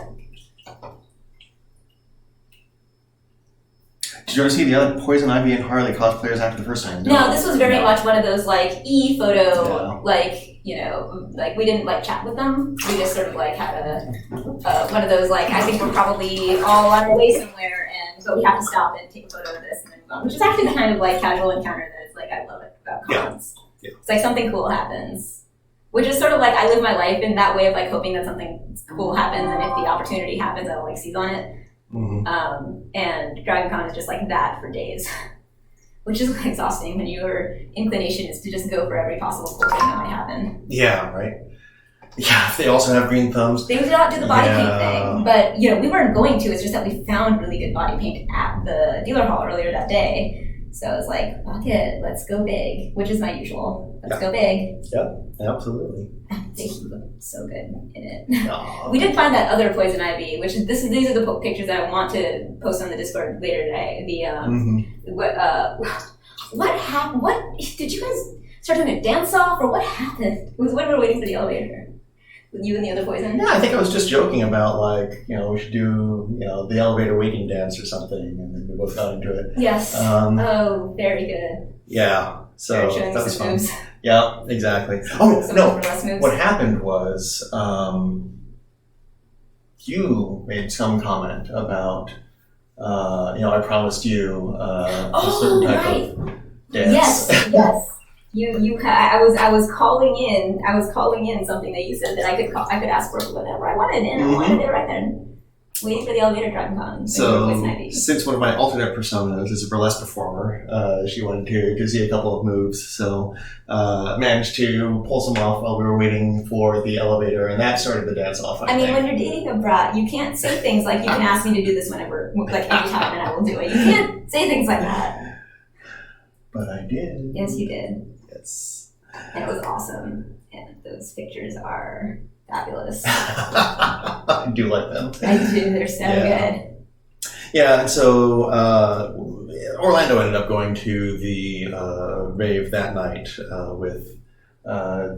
Did you ever see the other Poison Ivy and Harley cosplayers after the first time? No, this was very much one of those like e-photo, like we didn't like chat with them. We just sort of like had a one of those like, I think we're probably all on our way somewhere, but we have to stop and take a photo of this and then move on, which is actually the kind of like casual encounter that is like, I love it about cons. Yeah. It's like something cool happens, which is sort of like I live my life in that way of like hoping that something cool happens, and if the opportunity happens, I'll like seize on it. And DragonCon is just like that for days, which is like exhausting when your inclination is to just go for every possible cool thing that might happen. Yeah, right. Yeah, if they also have green thumbs. They do not do the body paint thing, but we weren't going to. It's just that we found really good body paint at the dealer hall earlier that day. So I was like, fuck it, let's go big, which is my usual. Let's go big. Yep, absolutely. He looked so good in it. We did find that other Poison Ivy, which is these are the pictures that I want to post on the Discord later today. What happened? What did you guys start doing a dance off, or what happened? It was when we were waiting for the elevator with you and the other Poison. Yeah, I think I was just joking about like we should do the elevator waiting dance or something, and then we both got into it. Yes. Oh, very good. Yeah. So that was fun. Moves. Yeah, exactly. Oh no! What happened was you made some comment about I promised you a certain type of dance. Yes. I was calling in something that you said that I could ask for whenever I wanted, and I wanted it right then. waiting for the elevator at DragonCon. So, since one of my alternate personas is a burlesque performer, she wanted to see a couple of moves, so managed to pull some off while we were waiting for the elevator, and that started the dance off. I mean, when you're dating a brat, you can't say things like, you can ask me to do this whenever, like anytime, and I will do it. You can't say things like that. But I did. Yes, you did. Yes. And it was awesome. And those pictures are fabulous. I do like them. I do. They're so good. Yeah, and so Orlando ended up going to the rave that night with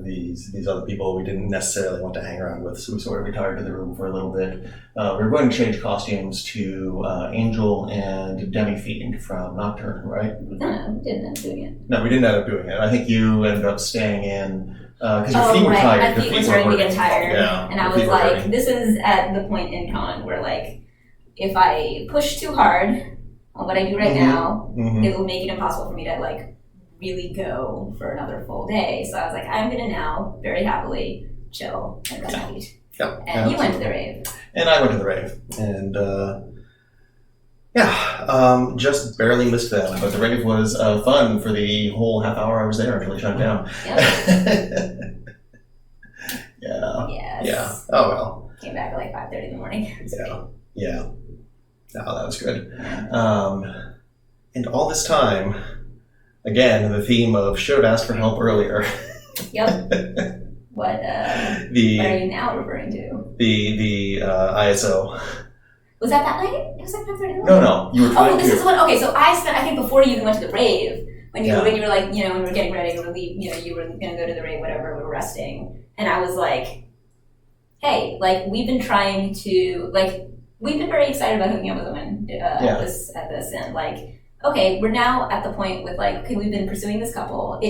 these other people we didn't necessarily want to hang around with, so we sort of retired to the room for a little bit. We were going to change costumes to Angel and Demi-Fiend from Nocturne, right? No, we didn't end up doing it. No, we didn't end up doing it. I think you ended up staying in because your feet were right. tired. My feet were starting to get tired. Yeah, and I was like, this is at the point in con where, like, if I push too hard on what I do right now, it will make it impossible for me to, like, really go for another full day. So I was like, I'm going to now very happily chill and rest my feet. Yep, and you went to the rave. And I went to the rave. And just barely missed that. But the rave was fun for the whole half hour I was there until it shut down. Yep. Yeah. Yes. Yeah. Oh, well. Came back at like 5:30 in the morning. Yeah. Oh, that was good. And all this time, again, the theme of should have asked for help earlier. Yep. What are you now referring to? The ISO. Was that late? It was like 5:30 in the morning. No, you were trying this is what. Okay, so I think before you even went to the rave, when you were like, you know, when we were getting ready to leave, you know, you were gonna go to the rave, whatever, we were resting, and I was like, hey, like we've been trying to, like, we've been very excited about hooking up with women at this, and like, okay, we're now at the point with like, okay, we've been pursuing this couple.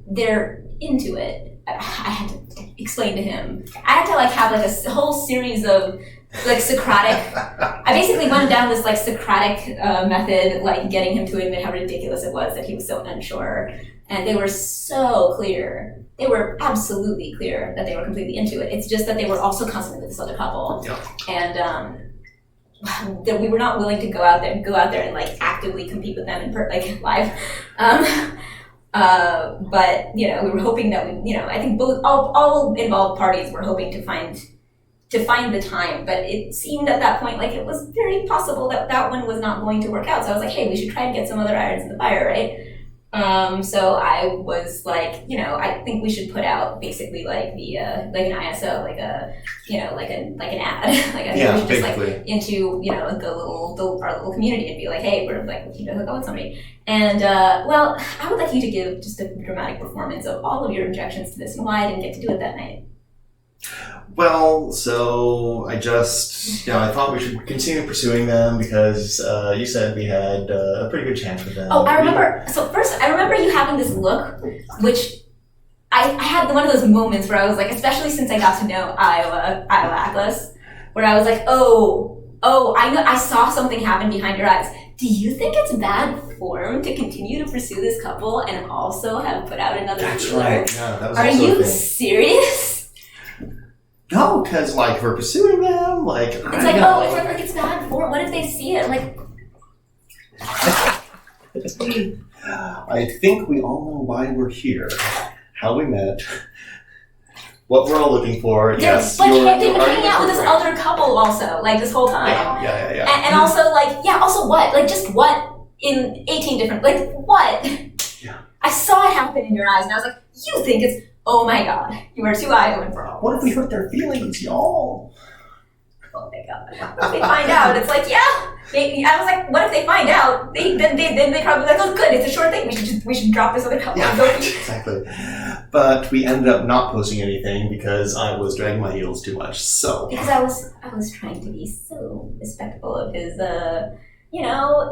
They're into it. I had to explain to him. I had to like have like a whole series of like Socratic. I basically went down this like Socratic method, like getting him to admit how ridiculous it was that he was so unsure. And they were so clear. They were absolutely clear that they were completely into it. It's just that they were also constantly with this other couple. Yeah. And that we were not willing to go out there and like actively compete with them in live. But you know, we were hoping that I think both all involved parties were hoping to find the time, but it seemed at that point like it was very possible that one was not going to work out. So I was like, hey, we should try and get some other irons in the fire, right? So I was like, I think we should put out basically like the like an ISO, like a like an ad, like I think we should just like into our little community and be like, hey, we're like looking to hook up with somebody. And well, I would like you to give just a dramatic performance of all of your objections to this and why I didn't get to do it that night. Well, so I just, I thought we should continue pursuing them because you said we had a pretty good chance with them. Oh, I remember. So first, I remember you having this look, which I had one of those moments where I was like, especially since I got to know Iowa Atlas, where I was like, oh, I know, I saw something happen behind your eyes. Do you think it's bad form to continue to pursue this couple and also have put out another That's dealer? Right. Yeah, that was Are also you serious? No, because like we're pursuing them, like it's like, oh, it's like it's bad form. What if they see it? Like, I think we all know why we're here, how we met, what we're all looking for. Yes, like they've been hanging out with this other couple also, like this whole time. Yeah. And also like, also what? Like just what in 18 different, like what? Yeah. I saw it happen in your eyes, and I was like, you think it's. Oh my God, you are too eye-open for all. What if we hurt their feelings, y'all? Oh my God. What if they find out? It's like, I was like, what if they find out? Then they probably like, oh good, it's a short thing. We should drop this other couple. Yeah, exactly. But we ended up not posting anything because I was dragging my heels too much. So because I was trying to be so respectful of his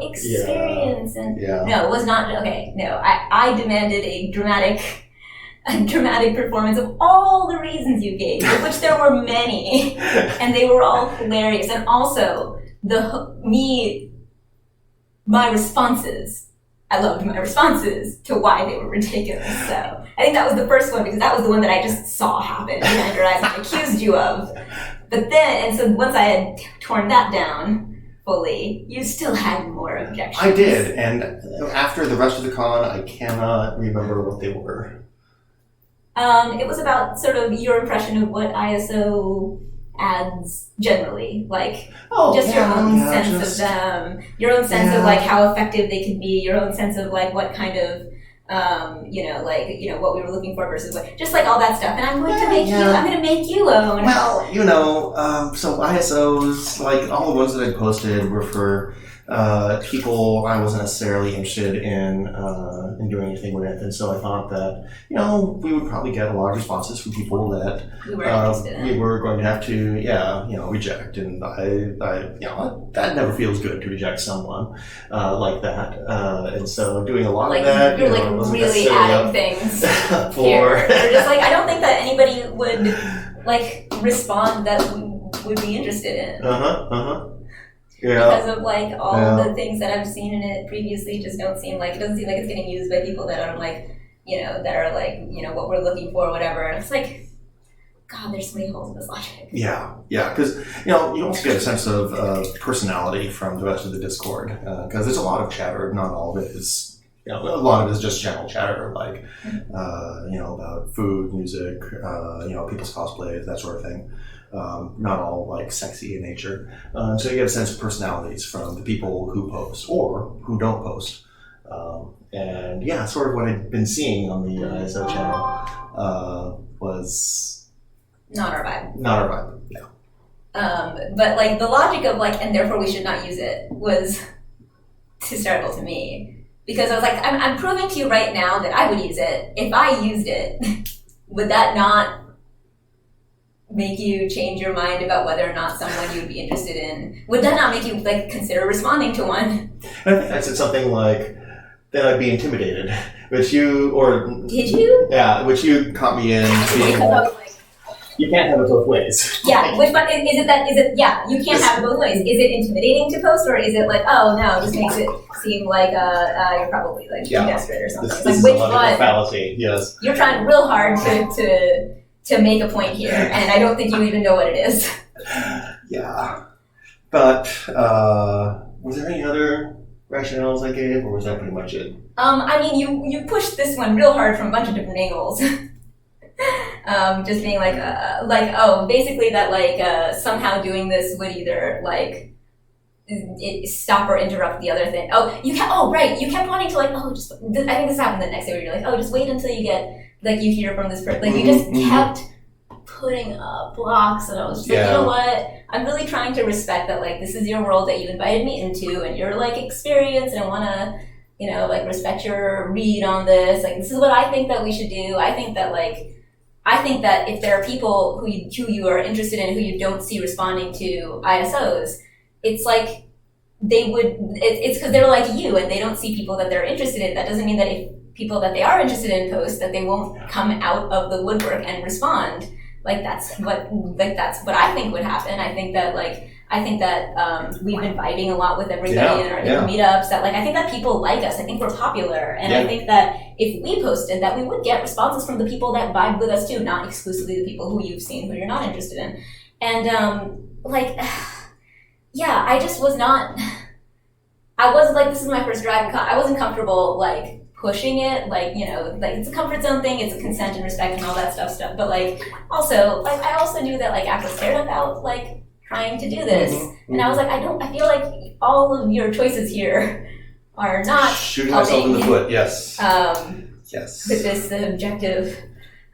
experience and no, it was not okay. No, I demanded a dramatic performance of all the reasons you gave, of which there were many, and they were all hilarious. And also, my responses, I loved my responses to why they were ridiculous. So I think that was the first one because that was the one that I just saw happen behind your eyes and I accused you of. But But then, and so once I had torn that down fully, you still had more objections. I did, and after the rest of the con, I cannot remember what they were. It was about sort of your impression of what ISO ads generally, like your own sense of them, your own sense of like how effective they can be, your own sense of like what kind of what we were looking for versus what, just like all that stuff. And I'm going to make you own. Well, so ISOs, like all the ones that I posted were for people I wasn't necessarily interested in doing anything with, and so I thought that we would probably get a lot of responses from people that we were interested in. We were going to have to reject, and I that never feels good to reject someone like that, and so doing a lot of that. You're really adding things here. You're just like, I don't think that anybody would like respond that we would be interested in. Because of like all the things that I've seen in it previously, just doesn't seem like it's getting used by people that are like, that are like, what we're looking for, or whatever. And it's like, God, there's so many holes in this logic. Yeah, because you also get a sense of personality from the rest of the Discord, because there's a lot of chatter. Not all of it is, a lot of it is just general chatter, like about food, music, people's cosplays, that sort of thing. Not all like sexy in nature. So you get a sense of personalities from the people who post or who don't post. And sort of what I'd been seeing on the ISO channel was not our vibe. Not our vibe, no. But like the logic of like, and therefore we should not use it, was hysterical to me. Because I was like, I'm proving to you right now that I would use it. If I used it, would that not make you change your mind about whether or not someone you would be interested in? Would that not make you like consider responding to one? I think I said something like that I'd be intimidated, which you, or did you? Yeah, which you caught me in being like, you can't have it both ways. Yeah, which one is it? That is it? Yeah, you can't have it both ways. Is it intimidating to post, or is it like, oh no, just makes it seem like you're probably like desperate or something? This like, which one? Fallacy. Yes. You're trying real hard to make a point here, and I don't think you even know what it is. Yeah, but was there any other rationales I gave, or was that pretty much it? I mean, you pushed this one real hard from a bunch of different angles. Just being like, basically that like somehow doing this would either like stop or interrupt the other thing. You kept wanting to like, I think this happened the next day where you're like, just wait until you get like you hear from this person. Like you just kept putting up blocks, and I was just like, you know what? I'm really trying to respect that like this is your world that you invited me into, and your like experience, and I want to like respect your read on this. Like this is what I think that we should do. I think that if there are people who you are interested in who you don't see responding to ISOs, it's like it's because they're like you and they don't see people that they're interested in. That doesn't mean that if people that they are interested in post, that they won't come out of the woodwork and respond. Like that's what I think would happen. I think that we've been vibing a lot with everybody in our meetups. That like I think that people like us. I think we're popular, and I think that if we posted, that we would get responses from the people that vibe with us too, not exclusively the people who you've seen who you're not interested in. And I just was not. I was like, this is my first DragonCon. I wasn't comfortable like pushing it, like like it's a comfort zone thing, it's a consent and respect and all that stuff. But like also, like I also knew that like Apple cared about like trying to do this, and I was like, I feel like all of your choices here are not shooting myself in the foot. Yes. Yes. With this objective,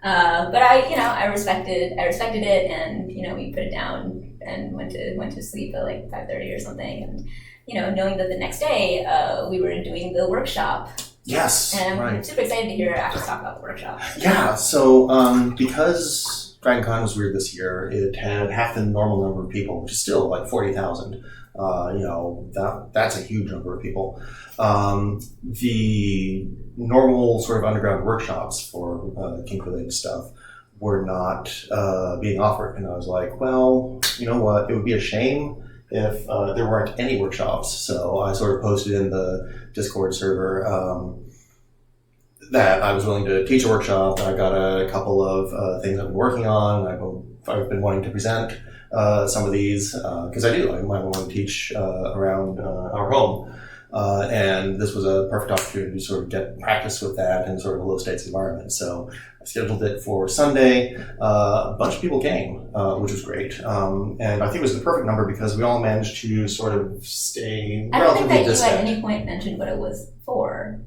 but I respected it, and we put it down and went to sleep at like 5:30 or something, and knowing that the next day we were doing the workshop. Yes. And I'm super excited to hear Ash talk about the workshop. Yeah. So because DragonCon was weird this year, it had half the normal number of people, which is still like 40,000. That's a huge number of people. The normal sort of underground workshops for kink-related stuff were not being offered, and I was like, well, you know what? It would be a shame if there weren't any workshops. So I sort of posted in the Discord server that I was willing to teach a workshop. I got a couple of things I've been working on. I've been wanting to present some of these because I do. I might want to teach around our home. And this was a perfect opportunity to sort of get practice with that in sort of a low stakes environment. So I scheduled it for Sunday. A bunch of people came, which was great. And I think it was the perfect number because we all managed to sort of stay I don't think relatively that distant. you at any point mentioned what it was for.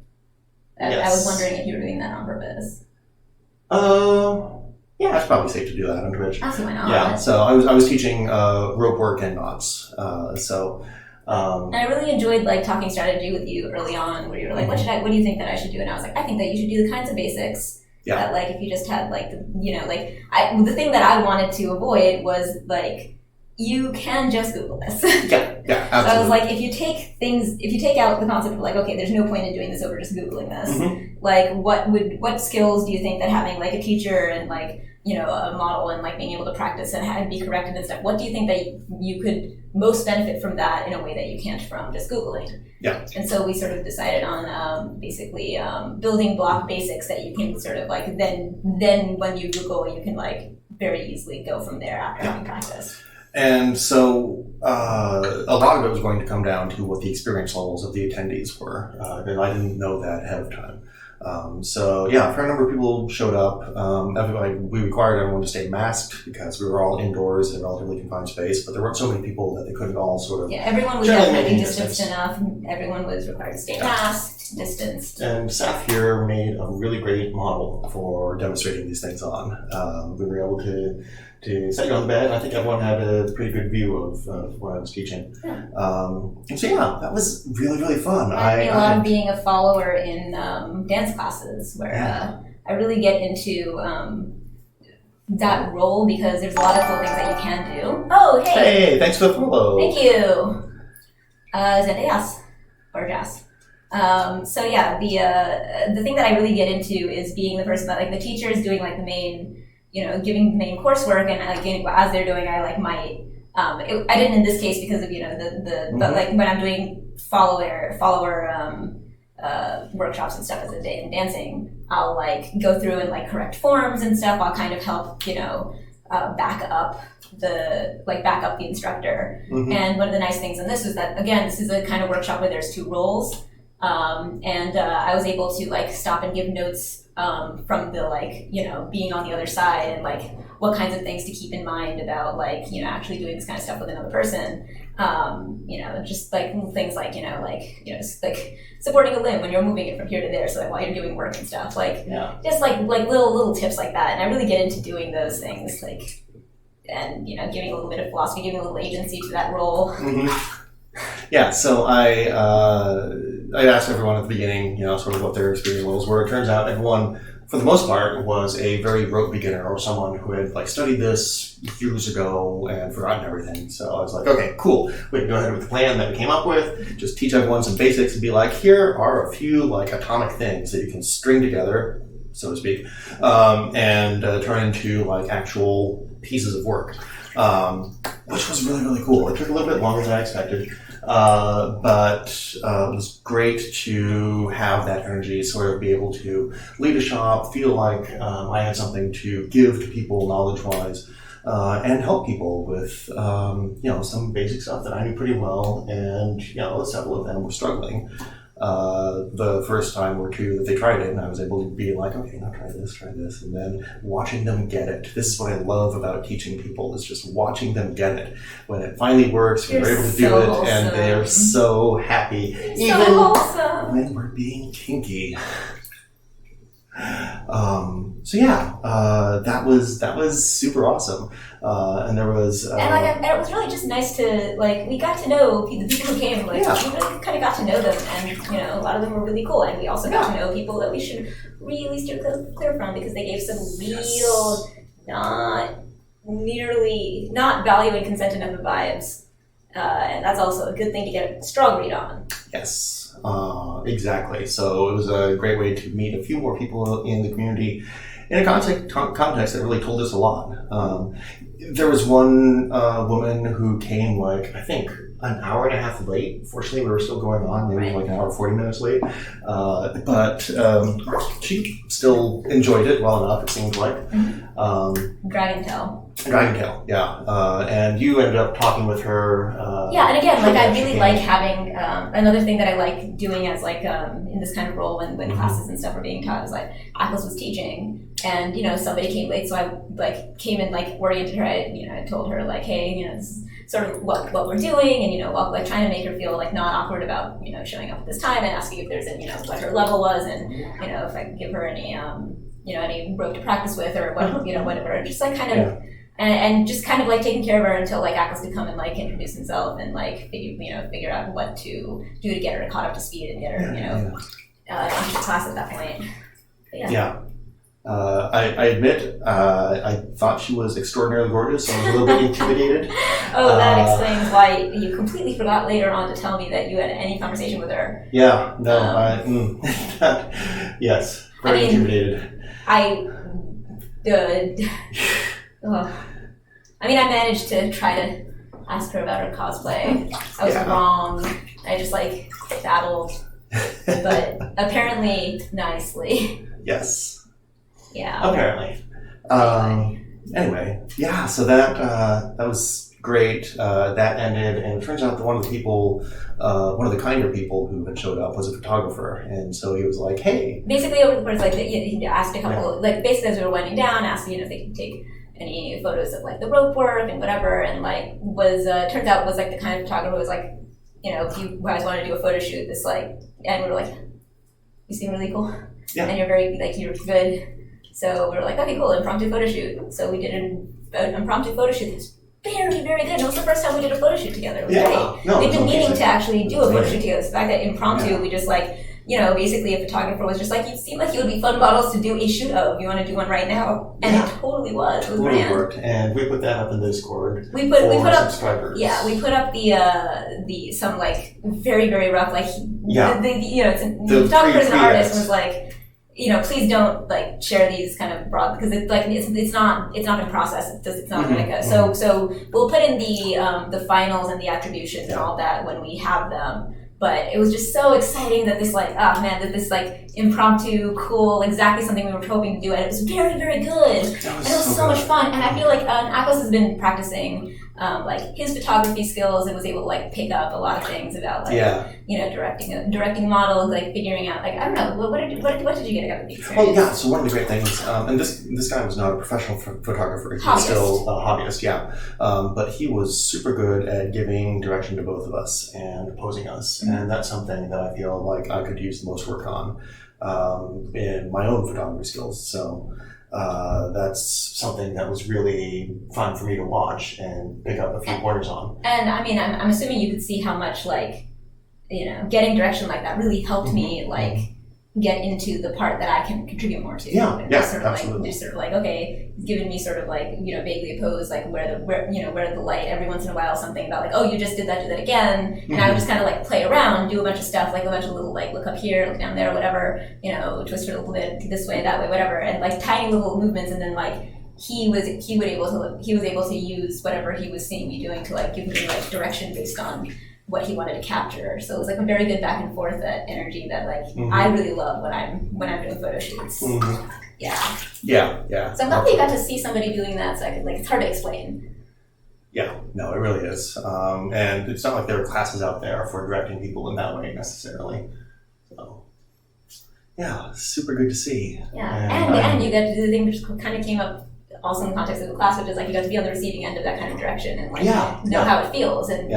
I was wondering if you were doing that on purpose. Yeah, it's probably safe to do that on Twitch. I see why not. Yeah, so I was teaching rope work and knots. And I really enjoyed like talking strategy with you early on, where you were like, "What do you think that I should do?" And I was like, "I think that you should do the kinds of basics Yeah. that like if you just had like the thing that I wanted to avoid was like you can just Google this." Yeah, So absolutely. I was like, if you take out the concept of like, okay, there's no point in doing this over just Googling this. Mhm. Like, what skills do you think that having like a teacher and like a model and like being able to practice and be corrected and stuff? What do you think that you could most benefit from that in a way that you can't from just Googling? Yeah. And so we sort of decided on basically building block basics that you can sort of like then when you Google, you can like very easily go from there after having practiced. And so a lot of it was going to come down to what the experience levels of the attendees were, and I didn't know that ahead of time. So yeah, a fair number of people showed up. We required everyone to stay masked because we were all indoors in a relatively confined space, but there weren't so many people that they couldn't all sort of... Yeah, everyone was generally definitely maintain distanced distance. enough. Everyone was required to stay masked, distanced. And Seth here made a really great model for demonstrating these things on. We were able to set you on the bed. I think everyone had a pretty good view of what I was teaching. Yeah. And so yeah, that was really, really fun. I love being a follower in dance classes where I really get into that role because there's a lot of cool things that you can do. Oh, hey! Hey, thanks for the follow. Thank you. Zendejas or Jazz. So yeah, the thing that I really get into is being the person that like the teacher is doing like the main, giving the main coursework, and like as they're doing, I like might. I didn't in this case because of but like when I'm doing follower workshops and stuff as a day in dancing, I'll like go through and like correct forms and stuff. I'll kind of help back up the instructor. Mm-hmm. And one of the nice things in this was that again, this is a kind of workshop where there's two roles, and I was able to like stop and give notes from the being on the other side and like what kinds of things to keep in mind about like actually doing this kind of stuff with another person. Just like little things like just like supporting a limb when you're moving it from here to there, so that while you're doing work and stuff, just like little tips like that. And I really get into doing those things, like, and giving a little bit of philosophy, giving a little agency to that role. Mm-hmm. Yeah, so I asked everyone at the beginning, sort of what their experience levels were. It turns out everyone, for the most part, was a very rote beginner or someone who had like studied this years ago and forgotten everything. So I was like, okay, cool. We can go ahead with the plan that we came up with. Just teach everyone some basics and be like, here are a few like atomic things that you can string together, so to speak, and turn into like actual pieces of work, which was really, really cool. It took a little bit longer than I expected. But it was great to have that energy, sort of be able to lead a shop, feel like I had something to give to people knowledge-wise, and help people with some basic stuff that I knew pretty well, and several of them were struggling. The first time or two that they tried it, and I was able to be like, okay, now try this, and then watching them get it. This is what I love about teaching people, is just watching them get it. When it finally works, when we're able to do it, and they're so happy. Even when we're being kinky. That was super awesome. And there was and it was really just nice to like we got to know the people who came. We really kind of got to know them, and a lot of them were really cool. And we also got to know people that we should really steer clear from because they gave some real not valuing consent enough of vibes, and that's also a good thing to get a strong read on. Yes. Exactly. So it was a great way to meet a few more people in the community in a context that really told us a lot. There was one woman who came I think an hour and a half late. Fortunately, we were still going on, maybe like an hour 40 minutes late. But she still enjoyed it well enough, it seemed like. Dragon Tail. Dragontail, yeah. And you ended up talking with her. Yeah, and again, like I really came. like having another thing that I like doing as like in this kind of role when classes and stuff are being taught is like Akos was teaching, and somebody came late, so I like came and like oriented her. I told her like, hey, this is sort of what we're doing, and like trying to make her feel like not awkward about showing up at this time and asking if there's what her level was, and if I could give her any any rope to practice with or what whatever, just like kind of. And just kind of like taking care of her until like Akos could come and like introduce himself and like figure out what to do to get her caught up to speed and get her into the class at that point. But yeah. I admit I thought she was extraordinarily gorgeous, so I was a little bit intimidated. Oh, that explains why you completely forgot later on to tell me that you had any conversation with her. Yeah, no, yes, very intimidated. I managed to try to ask her about her cosplay. I was wrong. I just like battled, but apparently nicely. Yes. Yeah. Apparently. Anyway, yeah. So that was great. That ended, and it turns out that one of the kinder people who had showed up was a photographer, and so he was like, "Hey." Basically, over the course, like he asked a couple, like basically as we were winding down, asked if they could take any photos of like the rope work and whatever, and like turns out was like the kind of photographer who was like, if you guys want to do a photo shoot, this like, and we were like, you seem really cool, and you're very like you're good, so we were like, okay, cool, impromptu photo shoot. So we did an impromptu photo shoot. That's very, very good. It was the first time we did a photo shoot together. It was great. No, we've been meaning to actually do a photo shoot together. The fact that impromptu, we just like. Basically a photographer was just like, you seem like you would be fun models to do a shoot of. You want to do one right now? And it totally was. It was totally worked. And we put that up in the Discord. We put up subscribers. Yeah, we put up the some like very, very rough like the photographer and artist was like, please don't like share these kind of broad because it's like it's not been processed. It's not like a so we'll put in the finals and the attributions and all that when we have them. But it was just so exciting that this like impromptu, cool, exactly something we were hoping to do, and it was very, very good. And it was so much fun. And I feel like Akos has been practicing like his photography skills and was able to like pick up a lot of things about like directing models, like figuring out like I don't know what did you get out of the experience? Oh yeah, so one of the great things, and this guy was not a professional photographer. He was still a hobbyist, but he was super good at giving direction to both of us and posing us, and that's something that I feel like I could use the most work on in my own photography skills. So. That's something that was really fun for me to watch and pick up a few pointers on. And I'm assuming you could see how much like, getting direction like that really helped me like get into the part that I can contribute more to. Absolutely. Just sort of like, okay, it's given me sort of like, vaguely opposed, like where the light, every once in a while something about like, oh, you just did that again. And I would just kind of like play around, do a bunch of stuff, like a bunch of little like look up here, look down there, whatever, twist it a little bit this way, that way, whatever. And like tiny little movements. And then like, he was able to use whatever he was seeing me doing to like give me like direction based on what he wanted to capture. So it was like a very good back and forth energy that like I really love when I'm doing photo shoots. Yeah. So I'm glad that you got to see somebody doing that. So I could like it's hard to explain. Yeah, no, it really is. And it's not like there are classes out there for directing people in that way necessarily. So yeah, super good to see. Yeah, and you got to do the thing which kind of came up also in the context of the class, which is like you got to be on the receiving end of that kind of direction and like know how it feels and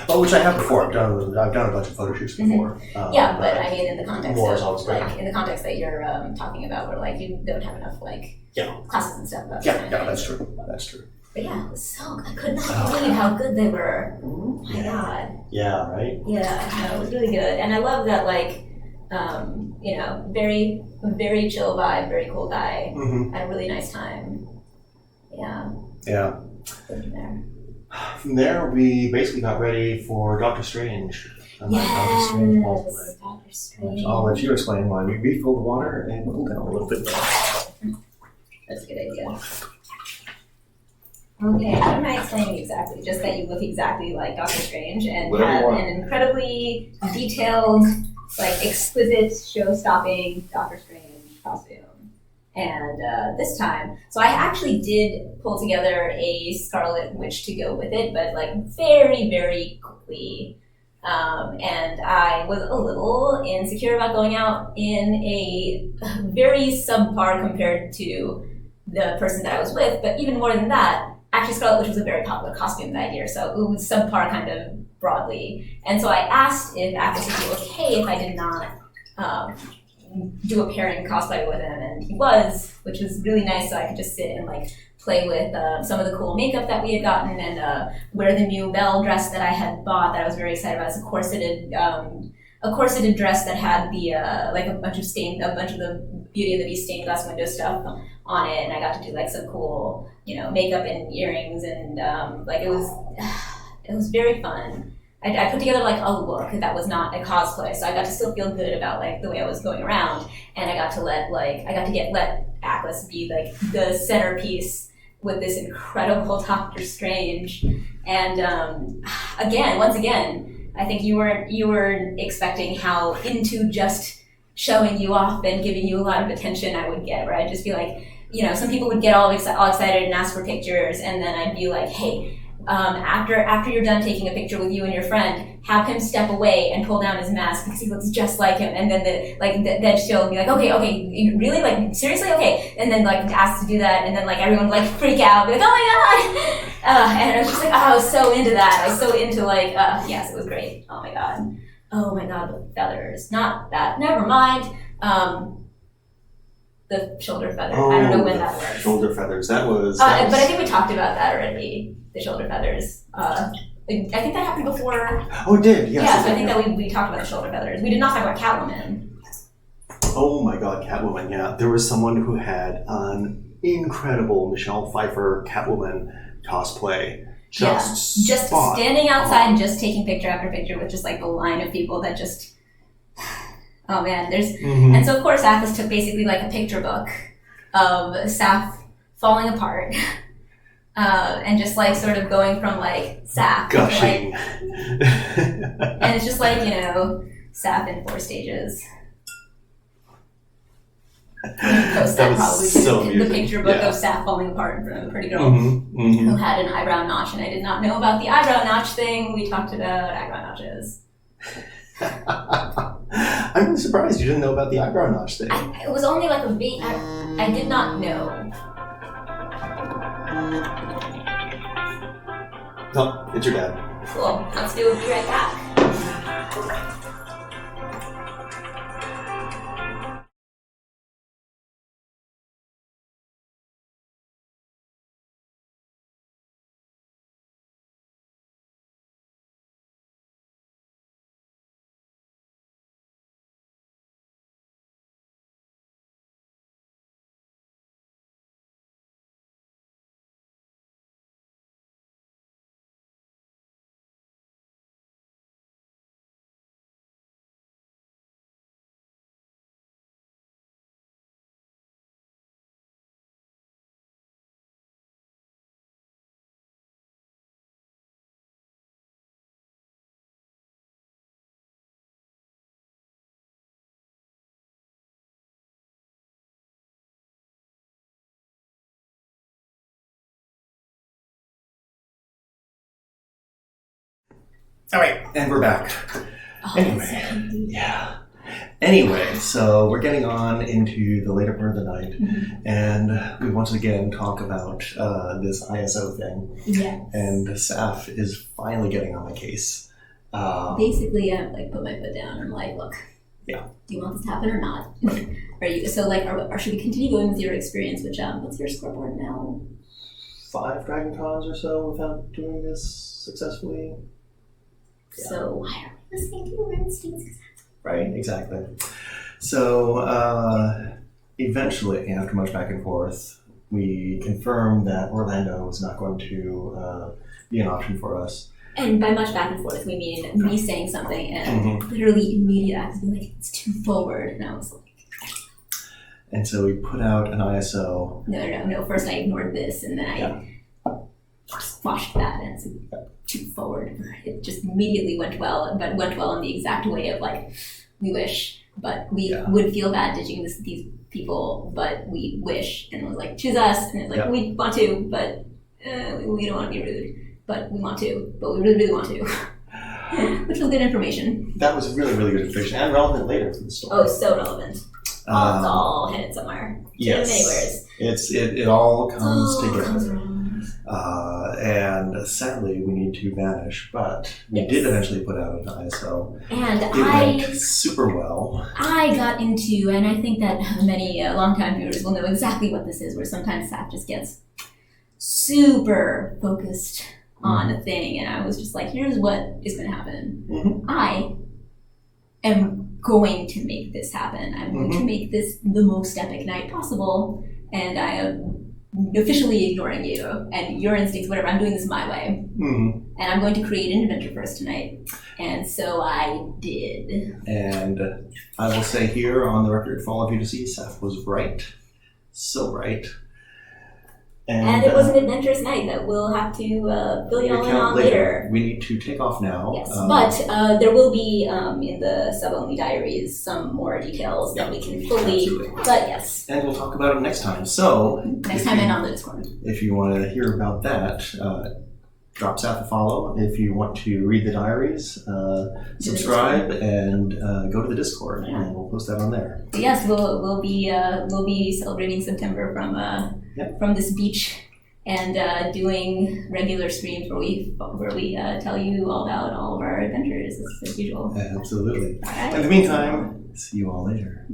Well, which I have before. I've done a bunch of photo shoots before. But I mean in the context of like in the context that you're talking about, where like you don't have enough like classes and stuff about that's true. But yeah, it was so I could not believe how good they were. Oh my god. Yeah, right? Yeah, no, it was really good. And I love that like very, very chill vibe, very cool guy. Had a really nice time. Yeah. From there, we basically got ready for Doctor Strange. Doctor Strange. I'll let you explain why we refilled the water and cool down a little bit. That's a good idea. Okay, what am I explaining exactly? Just that you look exactly like Doctor Strange and have an incredibly detailed, like exquisite, show-stopping Doctor Strange costume. And this time, so I actually did pull together a Scarlet Witch to go with it, but like very, very quickly. And I was a little insecure about going out in a very subpar compared to the person that I was with, but even more than that, actually Scarlet Witch was a very popular costume that year, so it was subpar kind of broadly. And so I asked if Atlas would be okay if I did not do a pairing cosplay with him, and he was, which was really nice, so I could just sit and like play with some of the cool makeup that we had gotten, and wear the new Belle dress that I had bought that I was very excited about. It's a corseted dress that had the like a bunch of the Beauty and the Beast stained glass window stuff on it, and I got to do like some cool, makeup and earrings, and like it was very fun. I put together like a look that was not a cosplay, so I got to still feel good about like the way I was going around, and I got to let Atlas be like the centerpiece with this incredible Doctor Strange. And once again, I think you were expecting how into just showing you off and giving you a lot of attention I would get, where I'd just be like, some people would get all excited and ask for pictures, and then I'd be like, hey, after you're done taking a picture with you and your friend, have him step away and pull down his mask because he looks just like him. And then then she'll be like, okay, really, like seriously, okay. And then like asked to do that, and then like everyone would like freak out, be like, oh my god. And I was just like, I was so into that. I was so into like, yes, it was great. Oh my god, the feathers. Not that. Never mind. The shoulder feather. I don't know when that was. Shoulder feathers. That was. But I think we talked about that already. The shoulder feathers. I think that happened before. Oh, it did. Yes. Yeah, so I think that we talked about the shoulder feathers. We did not talk about Catwoman. Oh my god, Catwoman, yeah. There was someone who had an incredible Michelle Pfeiffer Catwoman cosplay. Just standing outside and just taking picture after picture with just like the line of people that just... Oh man, there's... Mm-hmm. And so of course Atlas took basically like a picture book of Saf falling apart. And just like sort of going from like Saf. Gushing. And it's just like, Saf in 4 stages. Post that probably so the picture book of Saf falling apart in front of a pretty girl who had an eyebrow notch, and I did not know about the eyebrow notch thing. We talked about eyebrow notches. I'm really surprised you didn't know about the eyebrow notch thing. It was only like a bit. I did not know. No, it's your dad. Cool. Let's do it. Be right back. All right, and we're back. Anyway, so we're getting on into the later part of the night, and we once again talk about this ISO thing. Yes. And Saf is finally getting on my case. Basically, I like put my foot down and I'm like, look. Yeah. Do you want this to happen or not? Right. Are you so like? Or should we continue going with your experience? Which what's your scoreboard now? 5 DragonCons or so without doing this successfully. Yeah. So why are we listening to your instincts? Right, exactly. So eventually, after much back and forth, we confirmed that Orlando was not going to be an option for us. And by much back and forth, we mean me saying something and literally immediate acts being like, it's too forward. And I was like... And so we put out an ISO. No. First I ignored this, and then I squashed that, and it's too forward. It just immediately went well, but went well in the exact way of like, we wish, but we would feel bad ditching these people, but we wish, and it was like, choose us, and it's like, we want to, but we don't want to be rude, but we want to, but we really, really want to. Which was good information. That was really, really good information and relevant later for the story. Oh, so relevant. It's all headed somewhere. Yes. Anywheres. It all comes Comes together. around. And sadly, we need to vanish, but we did eventually put out an ISO. And it went super well. I got into, and I think that many longtime viewers will know exactly what this is, where sometimes Saf just gets super focused on a thing, and I was just like, here's what is going to happen. I am going to make this happen. I'm going to make this the most epic night possible, and I am officially ignoring you and your instincts, whatever. I'm doing this my way. And I'm going to create an adventure for us tonight. And so I did. And I will say here on the record for all of you to see, Seth was right. So right. And it was an adventurous night that we'll have to fill you all in on later. We need to take off now. Yes, but there will be in the sub-only diaries some more details that we can fully. Absolutely. But yes. And we'll talk about it next time. So Next time in on the Discord. If you want to hear about that, drop Seth a follow. If you want to read the diaries, subscribe and go to the Discord, and we'll post that on there. But yes, we'll be celebrating September from this beach and doing regular streams where we tell you all about all of our adventures as usual. Absolutely. All right. In the meantime, see you all later.